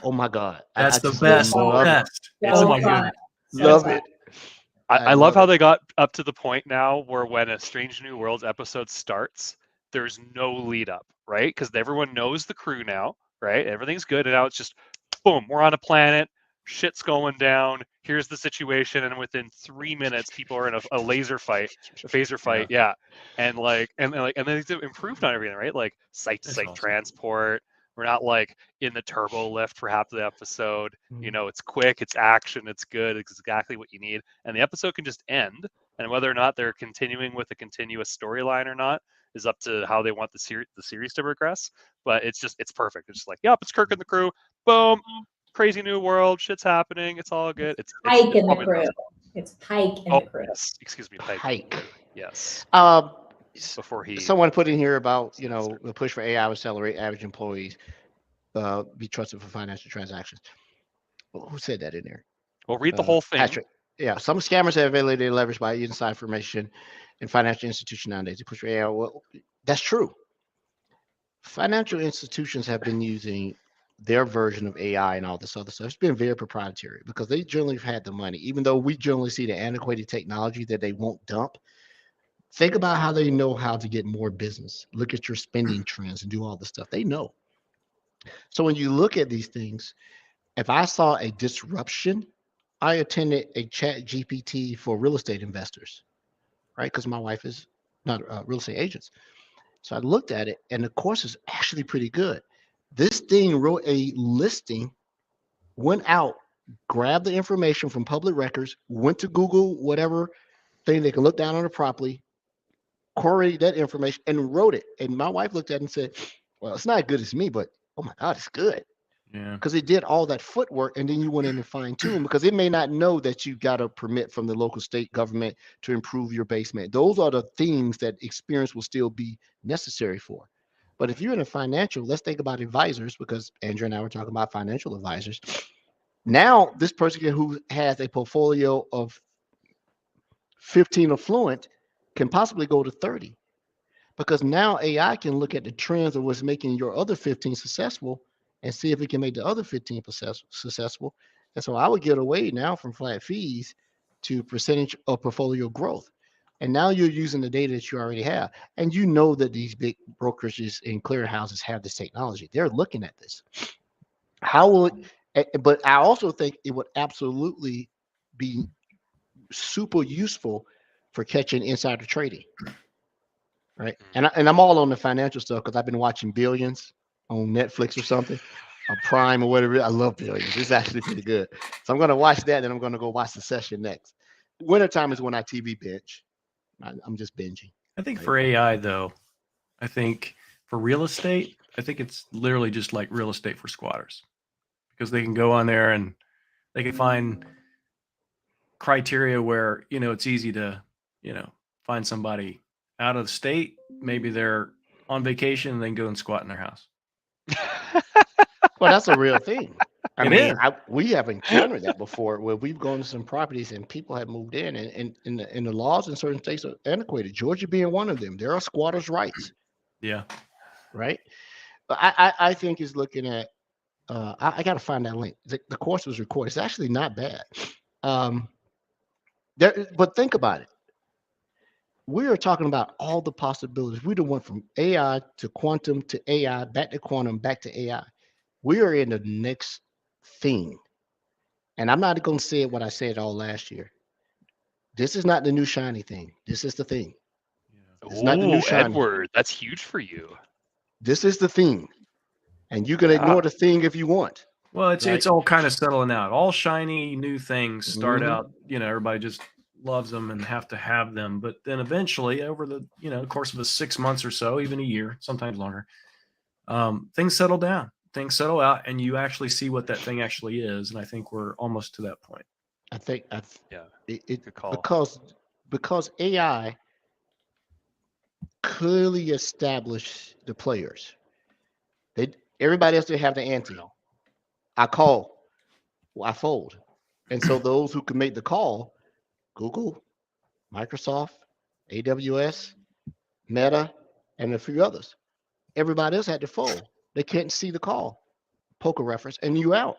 Oh my God, That's I the just best. love it. Best. So Oh my fun. goodness. So Love fun. it. I love how they got up to the point now where when a Strange New Worlds episode starts, there's no lead up, right? Because everyone knows the crew now, right? Everything's good, and now it's just boom, we're on a planet, shit's going down. Here's the situation, and within 3 minutes, people are in a laser fight, a phaser fight, yeah. And then they've improved on everything, right? Like site to That's site awesome. transport. We're not like in the turbo lift for half the episode. Mhm. It's quick, it's action, it's good, it's exactly what you need. And the episode can just end. And whether or not they're continuing with a continuous storyline or not is up to how they want the series to progress. But it's perfect. It's just like, yep, it's Kirk and the crew. Boom, crazy new world, shit's happening. It's all good. It's Pike and the probably crew. best. It's Pike and Oh, the crew. yes. Excuse me, Pike. Pike. Yes. Before he. Someone put in here about the push for AI to accelerate average employees be trusted for financial transactions. Well, who said that in there? Well, read the whole thing. Patrick. Yeah, some scammers have evaluated leverage by inside information in financial institutions nowadays to push for AI. Well, that's true. Financial institutions have been using their version of AI and all this other stuff. It's been very proprietary because they generally have had the money, even though we generally see the antiquated technology that they won't dump. Think about how they know how to get more business. Look at your spending trends and do all this stuff. They know. So when you look at these things, if I saw a disruption, I attended a chat GPT for real estate investors, right? Because my wife is not real estate agents. So I looked at it, and the course is actually pretty good. This thing wrote a listing, went out, grabbed the information from public records, went to Google, whatever thing they can look down on it properly, correlated that information, and wrote it. And my wife looked at it and said, "Well, it's not as good as me, but oh my God, it's good." Yeah. because it did all that footwork, and then you went in and fine tune because it may not know that you got a permit from the local state government to improve your basement. Those are the things that experience will still be necessary for. But if you're in a financial, let's think about advisors, because Andrew and I were talking about financial advisors. Now, this person who has a portfolio of 15 affluent can possibly go to 30, because now AI can look at the trends of what's making your other 15 successful and see if it can make the other 15 successful. And so I would get away now from flat fees to percentage of portfolio growth. And now you're using the data that you already have. And you know that these big brokerages and clearinghouses have this technology. They're looking at this. How will it, but I also think it would absolutely be super useful for catching insider trading. Right. And I'm all on the financial stuff because I've been watching Billions on Netflix or something, or Prime or whatever. I love Billions. It's actually pretty good. So I'm going to watch that. Then I'm going to go watch the session next. Wintertime is when I TV binge. I'm just binging. I think for AI though, I think for real estate, I think it's literally just like real estate for squatters, because they can go on there and they can find criteria where, it's easy to, find somebody out of the state. Maybe they're on vacation and they can go and squat in their house. Well, that's a real thing. It is. We have encountered that before, where we've gone to some properties and people have moved in, and the laws in certain states are antiquated. Georgia being one of them. There are squatters' rights. Yeah. Right. But I think is looking at. I got to find that link. The course was recorded. It's actually not bad. But think about it. We are talking about all the possibilities. We went from AI to quantum to AI, back to quantum, back to AI. We are in the next thing. And I'm not going to say what I said all last year. This is not the new shiny thing. This is the thing. It's not the new shiny. Edward, that's huge for you. This is the thing. And you can ignore the thing if you want. Well, it's all kind of settling out. All shiny new things start Mhm. out, everybody just loves them and have to have them. But then eventually, over the course of 6 months or so, even a year, sometimes longer, things settle down, things settle out, and you actually see what that thing actually is. And I think we're almost to that point. I think Good call. because AI clearly established the players. Everybody else didn't have the ante. I call, I fold. And so those who can make the call, Google, Microsoft, AWS, Meta, and a few others. Everybody else had to fold. They can't see the call, poker reference, and you out.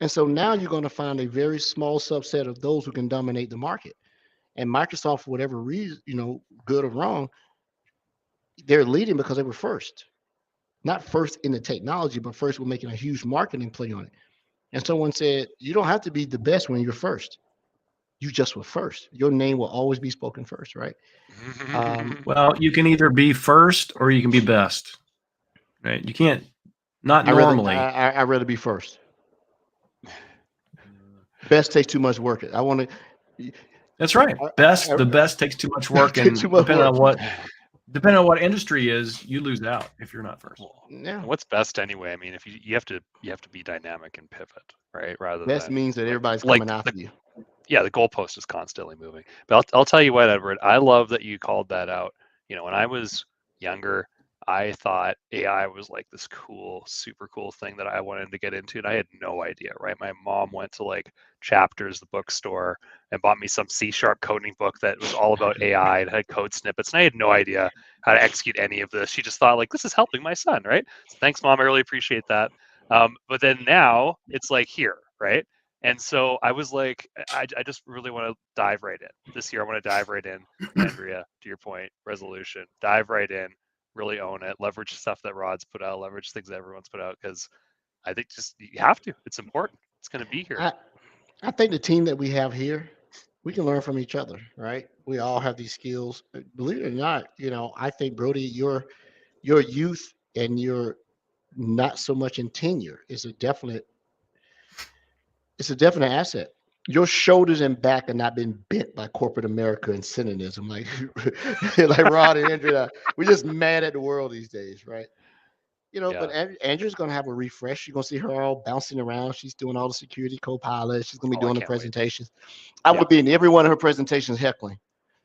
And so now you're going to find a very small subset of those who can dominate the market. And Microsoft, for whatever reason, good or wrong, they're leading because they were first. Not first in the technology, but first with making a huge marketing play on it. And someone said, you don't have to be the best when you're first. You just were first. Your name will always be spoken first, right? Well, you can either be first or you can be best, right? You can't, not normally. I'd rather be first. Best takes too much work. I want to. That's right. The best takes too much work, and depending on what industry is, you lose out if you're not first. Yeah. What's best anyway? I mean, if you have to be dynamic and pivot, right? Rather best than means that everybody's coming after you. Yeah, the goalpost is constantly moving. But I'll tell you what, Edward, I love that you called that out. When I was younger, I thought AI was like this cool, super cool thing that I wanted to get into, and I had no idea, right? My mom went to like Chapters, the bookstore, and bought me some C# coding book that was all about AI and had code snippets, and I had no idea how to execute any of this. She just thought like, this is helping my son, right? So thanks, Mom. I really appreciate that. But then now it's like here, right? And so I was like, I just really want to dive right in. This year, I want to dive right in, Andrea, to your point, resolution. Dive right in, really own it, leverage stuff that Rod's put out, leverage things that everyone's put out, because I think just you have to. It's important. It's going to be here. I think the team that we have here, we can learn from each other, right? We all have these skills. Believe it or not, I think, Brody, your youth and your not so much in tenure is a definite asset. Your shoulders and back have not been bent by corporate America and cynicism, like Rod and Andrea. We're just mad at the world these days, right? But Andrew's gonna have a refresh. You're gonna see her all bouncing around. She's doing all the security co-pilot. She's gonna be doing the presentations. I would be in every one of her presentations heckling.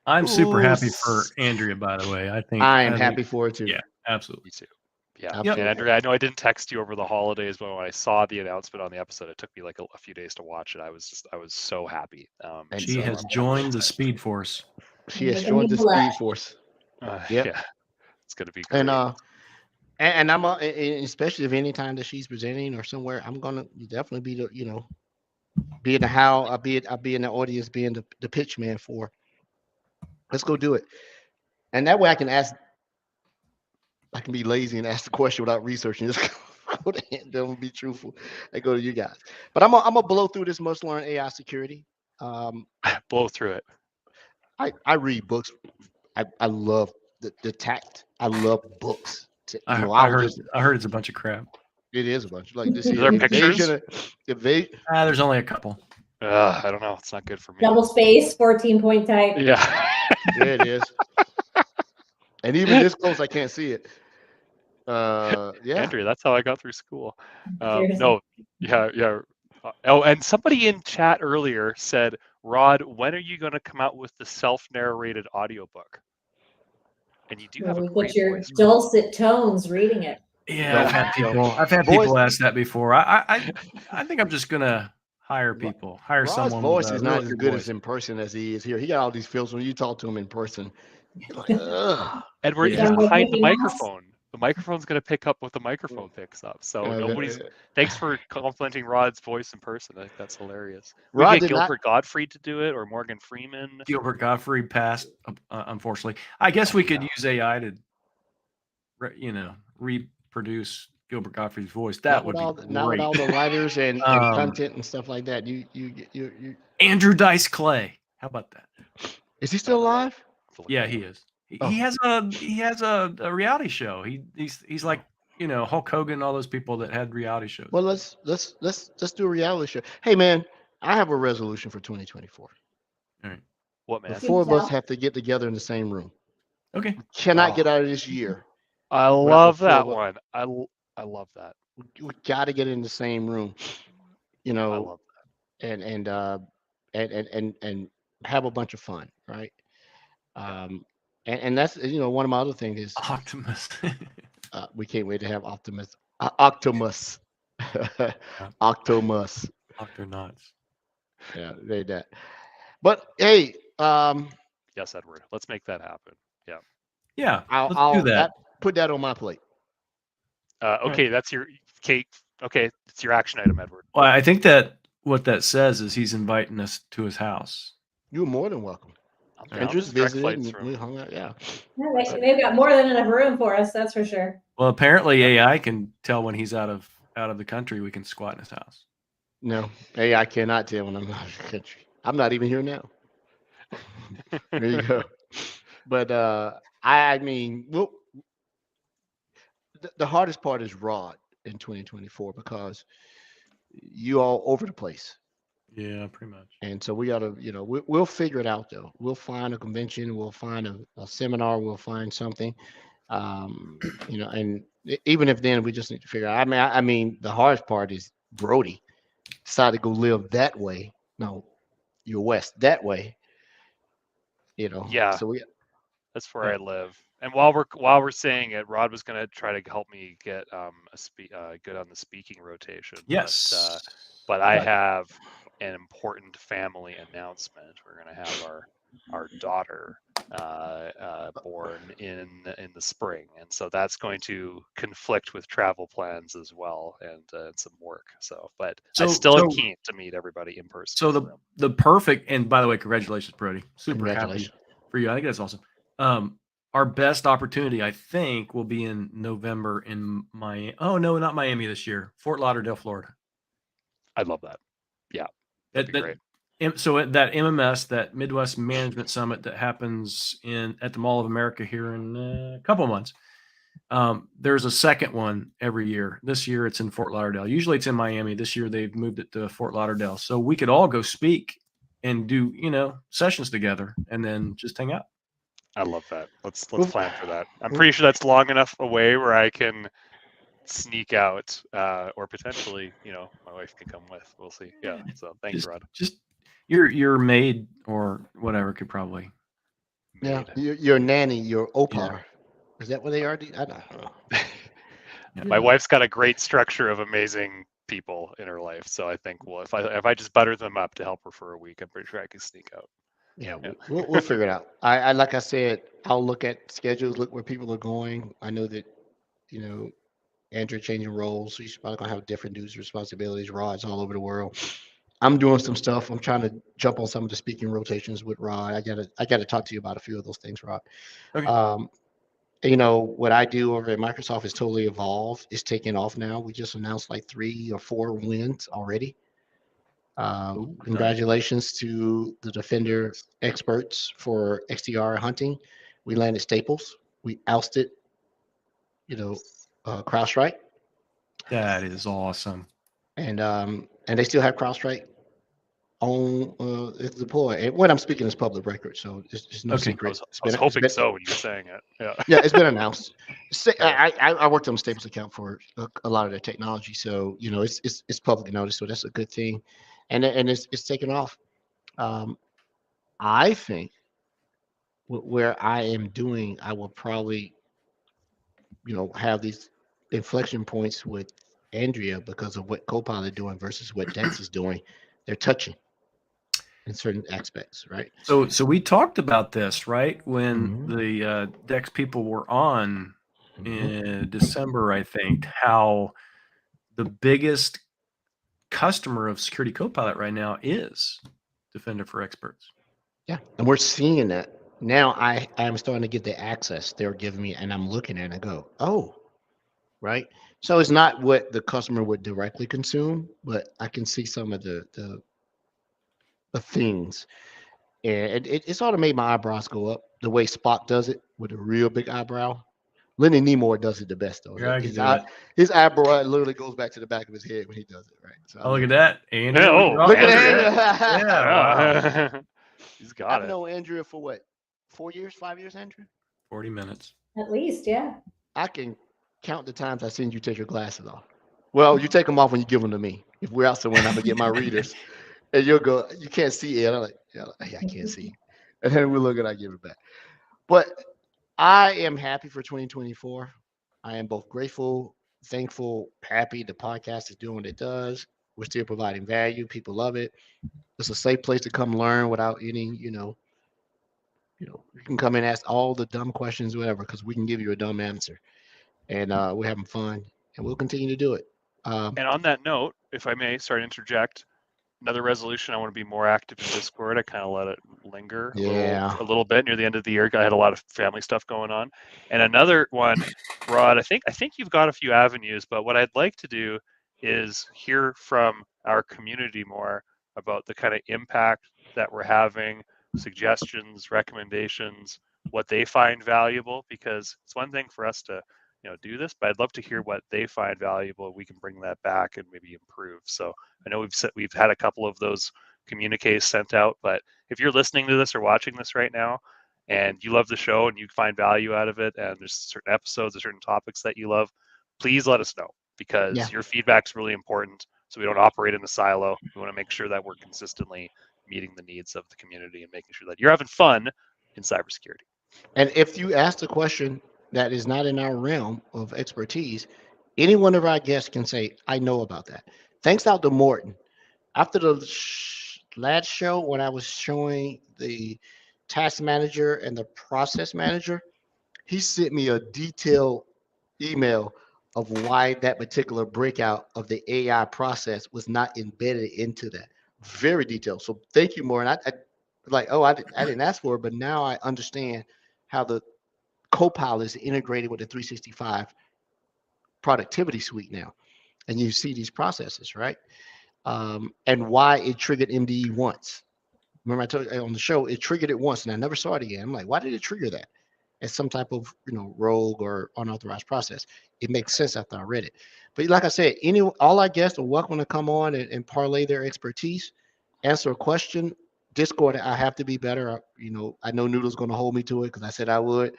I'm super happy for Andrea, by the way. I am happy for it too. Yeah, absolutely. Me too. Yeah. Absolutely. And Andrea, I know I didn't text you over the holidays, but when I saw the announcement on the episode, it took me like a few days to watch it. I was so happy. And she has joined the Speed Force. She has joined the Speed Force. Yeah, it's gonna be great. And I'm especially if any time that she's presenting or somewhere, I'm gonna definitely be the be in the how I'll be in the audience, being the pitch man for. Let's go do it, and that way I can be lazy and ask the question without researching. Just go to him, don't be truthful. I go to you guys, but I'm gonna blow through this must learn AI security. Blow through it. I read books. I love the tact. I love books. I heard it's a bunch of crap. It is a bunch. Like this. Are there pictures? There's only a couple. I don't know. It's not good for me. Double space, 14-point type. Yeah. There it is. And even this close, I can't see it. Yeah. Andrea, that's how I got through school. No. Yeah. Oh, and somebody in chat earlier said, Rod, when are you going to come out with the self-narrated audiobook? And you do have a great your voice. dulcet tones reading it. Yeah, I've had people ask that before. I think I'm just gonna hire Rod's someone. Voice is not as good as in person as he is here. He got all these feels when you talk to him in person. You're like, ugh. Edward, he's behind the microphone. The microphone's going to pick up what the microphone picks up. So thanks for complimenting Rod's voice in person. I think that's hilarious. We get Gilbert Gottfried to do it, or Morgan Freeman. Gilbert Gottfried passed, unfortunately. I guess we could use AI to, reproduce Gilbert Gottfried's voice. That would be great. Not with all the writers and content and stuff like that. You Andrew Dice Clay. How about that? Is he still alive? Yeah, he is. He has a reality show. He's like Hulk Hogan and all those people that had reality shows. Well, let's do a reality show. Hey man, I have a resolution for 2024. All right. What, man? The four of us have to get together in the same room. Okay. We cannot get out of this year. I love that one. I love that. We got to get in the same room. I love that. And have a bunch of fun, right? And that's one of my other things is Optimus. we can't wait to have Optimus. Octonauts. Yeah, they that. But hey, yes, Edward. Let's make that happen. Yeah. Yeah. I'll do that. Put that on my plate. Okay, that's your cake. Okay, it's your action item, Edward. Well, I think that what that says is he's inviting us to his house. You're more than welcome. Andrew's visited and we hung out. Yeah. They've got more than enough room for us. That's for sure. Well, apparently AI can tell when he's out of the country. We can squat in his house. No, AI cannot tell when I'm out of the country. I'm not even here now. There you go. But I mean, well, the hardest part is Rod in 2024 because you all over the place. Yeah, pretty much. And so we got to, we'll figure it out though. We'll find a convention, we'll find a seminar, we'll find something, and even if then we just need to figure out. I mean, the hardest part is Brody decided to go live that way. No, you're west that way. Yeah. So that's where I live. And while we're saying it, Rod was going to try to help me get good on the speaking rotation. Yes. But I have an important family announcement. We're going to have our daughter born in the spring, and so that's going to conflict with travel plans as well and some work. But I still am keen to meet everybody in person. So the perfect, and by the way, congratulations, Brody. Super happy for you. I think that's awesome. Our best opportunity, I think, will be in November in Miami. Oh no, not Miami this year. Fort Lauderdale, Florida. I love that. Yeah, that'd be great. So that MMS, that Midwest Management Summit that happens at the Mall of America here in a couple of months. There's a second one every year. This year it's in Fort Lauderdale. Usually it's in Miami. This year they've moved it to Fort Lauderdale. So we could all go speak and do, sessions together and then just hang out. I love that. Let's plan for that. I'm pretty sure that's long enough away where I can sneak out, or potentially, my wife can come with. We'll see. Yeah. So thanks, Just, Rod. just your maid or whatever could probably. Yeah, Made. your nanny, your opar. Is that what they are? I don't know. My wife's got a great structure of amazing people in her life, so I think, well, if I just butter them up to help her for a week, I'm pretty sure I can sneak out. Yeah, Yeah. we'll figure it out. I like I said, I'll look at schedules, look where people are going. I know that, you know, Andrew changing roles, so he's probably gonna have different duties, responsibilities, Rod's all over the world. I'm doing some stuff. I'm trying to jump on some of the speaking rotations with Rod. I gotta talk to you about a few of those things, Rod. Okay. What I do over at Microsoft is totally evolved. It's taking off now. We just announced like 3 or 4 wins already. Ooh, nice. Congratulations to the Defender experts for XDR hunting. We landed Staples. We ousted, CrowdStrike, That is awesome. and they still have CrowdStrike on it's deployed. And what I'm speaking is public record, so it's no Okay. secret. I was hoping so when you were saying it. Yeah. It's been announced. Yeah. I worked on the Staples account for a lot of their technology, so it's public notice, so that's a good thing, and it's taken off. Um, I think where I am doing, I will probably have these inflection points with Andrea because of what Copilot doing versus what Dex is doing. They're touching in certain aspects, right? So we talked about this, right? When Mhm. the Dex people were on Mhm. in December, I think, how the biggest customer of Security Copilot right now is Defender for Experts. Yeah, and we're seeing that now. I am starting to get the access they're giving me, and I'm looking at it and go, oh, right. So it's not what the customer would directly consume, but I can see some of the things, and it sort of made my eyebrows go up the way Spock does it with a real big eyebrow. Lenny Nemore does it the best though. Yeah, I can His do it. his eyebrow literally goes back to the back of his head when he does it, right? So I Oh, look love at it. that, Andrew. Yeah, Look oh, Look at Andrea. Andrew. Yeah, wow. Yeah. He's got I've it. known Andrea for what, 4 years, 5 years, Andrew? 40 minutes. At least, yeah. I can count the times I seen you take your glasses off. Well, you take them off when you give them to me. If we're out somewhere and I'm gonna get my readers, and you'll go, you can't see it. I'm like, yeah, I can't see. And then we look and I give it back. But I am happy for 2024. I am both grateful, thankful, happy. The podcast is doing what it does. We're still providing value. People love it. It's a safe place to come learn without any, you can come and ask all the dumb questions, whatever, because we can give you a dumb answer. And we're having fun, and we'll continue to do it. And on that note, if I may, sorry to interject, another resolution, I want to be more active in Discord. I kind of let it linger Yeah. a little bit near the end of the year. I had a lot of family stuff going on. And another one, Rod, I think you've got a few avenues, but what I'd like to do is hear from our community more about the kind of impact that we're having, suggestions, recommendations, what they find valuable, because it's one thing for us to do this, but I'd love to hear what they find valuable. We can bring that back and maybe improve. So I know we've had a couple of those communiques sent out, but if you're listening to this or watching this right now and you love the show and you find value out of it, and there's certain episodes or certain topics that you love, please let us know, Yeah. because your feedback's really important, so we don't operate in a silo. We want to make sure that we're consistently meeting the needs of the community and making sure that you're having fun in cybersecurity. And if you ask a question that is not in our realm of expertise, any one of our guests can say, I know about that. Thanks out to Morton. After the last show, when I was showing the task manager and the process manager, he sent me a detailed email of why that particular breakout of the AI process was not embedded into that. Very detailed. So thank you, Morton. I like, oh, I didn't ask for it, but now I understand how the Copilot is integrated with the 365 productivity suite now. And you see these processes, right? And why it triggered MDE once. Remember I told you on the show, it triggered it once and I never saw it again. I'm like, why did it trigger that? As some type of, rogue or unauthorized process. It makes sense after I read it. But like I said, all our guests are welcome to come on and parlay their expertise, answer a question. Discord, I have to be better. I know Noodle's going to hold me to it because I said I would.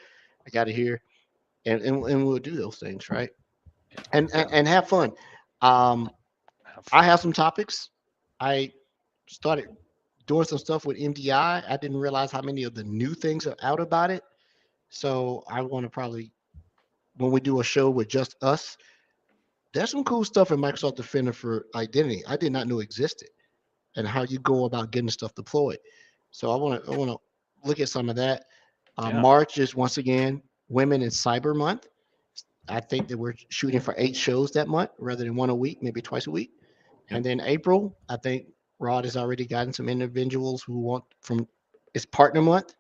I got to hear, and we'll do those things, right? and have fun. Um, I have some topics. I started doing some stuff with MDI. I didn't realize how many of the new things are out about it. So I want to probably, when we do a show with just us, there's some cool stuff in Microsoft Defender for identity I did not know existed, and how you go about getting stuff deployed. So I want to look at some of that. Yeah. March is once again Women in Cyber Month. I think that we're shooting for 8 shows that month rather than one a week, maybe twice a week. Yep. And then April, I think Rod has already gotten some individuals who want from it's partner month.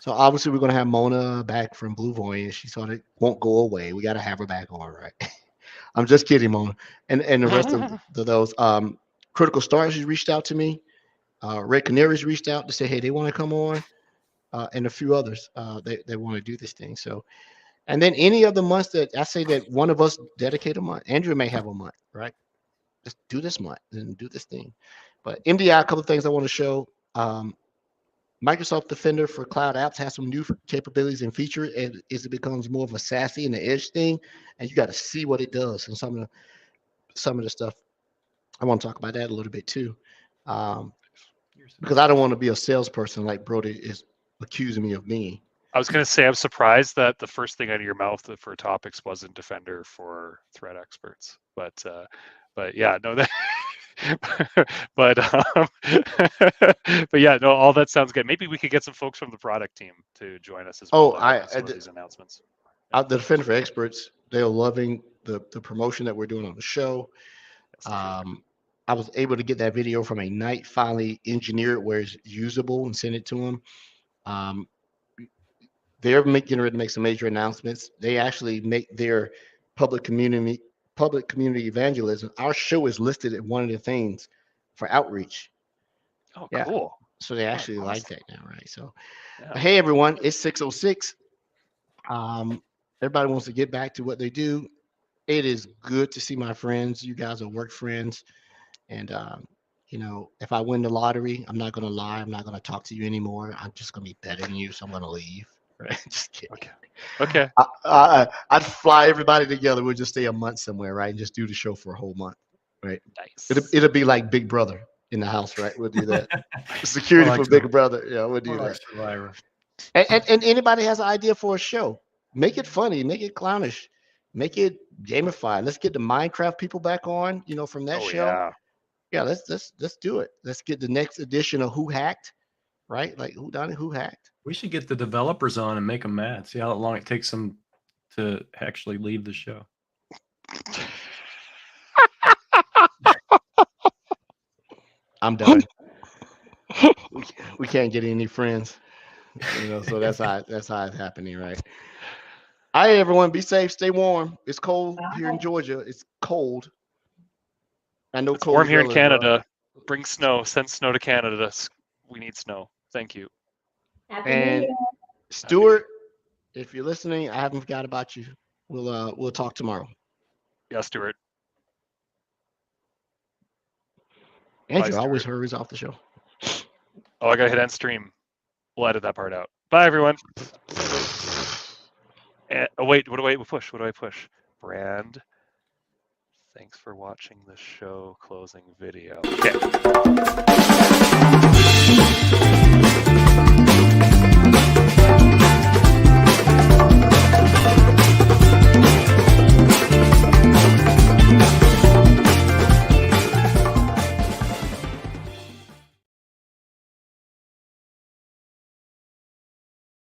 So obviously we're gonna have Mona back from Blue Voyage. She sort of won't go away. We gotta have her back on, right? I'm just kidding, Mona. And the rest of those Critical Stars has reached out to me. Red Canaries reached out to say, hey, they want to come on, and a few others. They want to do this thing. So, and then any of the months that I say that one of us dedicate a month. Andrew may have a month, right? Just do this month and do this thing. But MDI, a couple of things I want to show. Microsoft Defender for Cloud Apps has some new capabilities and features as it becomes more of a SASE and the edge thing, and you got to see what it does. And some of the stuff I want to talk about that a little bit too, because I don't want to be a salesperson like Brody is accusing me of being. I was going to say, I'm surprised that the first thing out of your mouth for topics wasn't Defender for threat experts, but yeah, no, that, but but yeah, no, all that sounds good. Maybe we could get some folks from the product team to join us as well. Some of these announcements. The Defender for Experts, they're loving the promotion that we're doing on the show. I was able to get that video from a night, finally engineered where it's usable and send it to them. They're getting ready to make some major announcements. They actually make their public community evangelism. Our show is listed as one of the things for outreach. Oh, yeah. Cool. So they actually like that now, right? So, yeah. Hey everyone, it's 6:06. Everybody wants to get back to what they do. It is good to see my friends. You guys are work friends. And, if I win the lottery, I'm not going to lie. I'm not going to talk to you anymore. I'm just going to be better than you. So I'm going to leave. Right? Just kidding. Okay. I'd fly everybody together. We'll just stay a month somewhere, right? And just do the show for a whole month, right? Nice. It'll be like Big Brother in the house, right? We'll do that. Security for Big Brother. Yeah, we'll do that. Survivor. And anybody has an idea for a show, make it funny, make it clownish, make it gamified. Let's get the Minecraft people back on, from that show. Yeah, let's do it. Let's get the next edition of Who Hacked, right? Like who done it? Who hacked? We should get the developers on and make them mad. See how long it takes them to actually leave the show. I'm done. We can't get any friends, so that's how it's happening, right? All right, everyone, be safe, stay warm. It's cold here in Georgia. It's cold. I know it's warm here in Canada. Bring snow. Send snow to Canada. We need snow. Thank you. And Stuart, if you're listening, I haven't forgot about you. We'll talk tomorrow. Yeah, Stuart. Andrew always hurries off the show. Oh, I gotta hit end stream. We'll edit that part out. Bye, everyone. Wait, what do I push? What do I push? Brand. Thanks for watching the show closing video. Okay.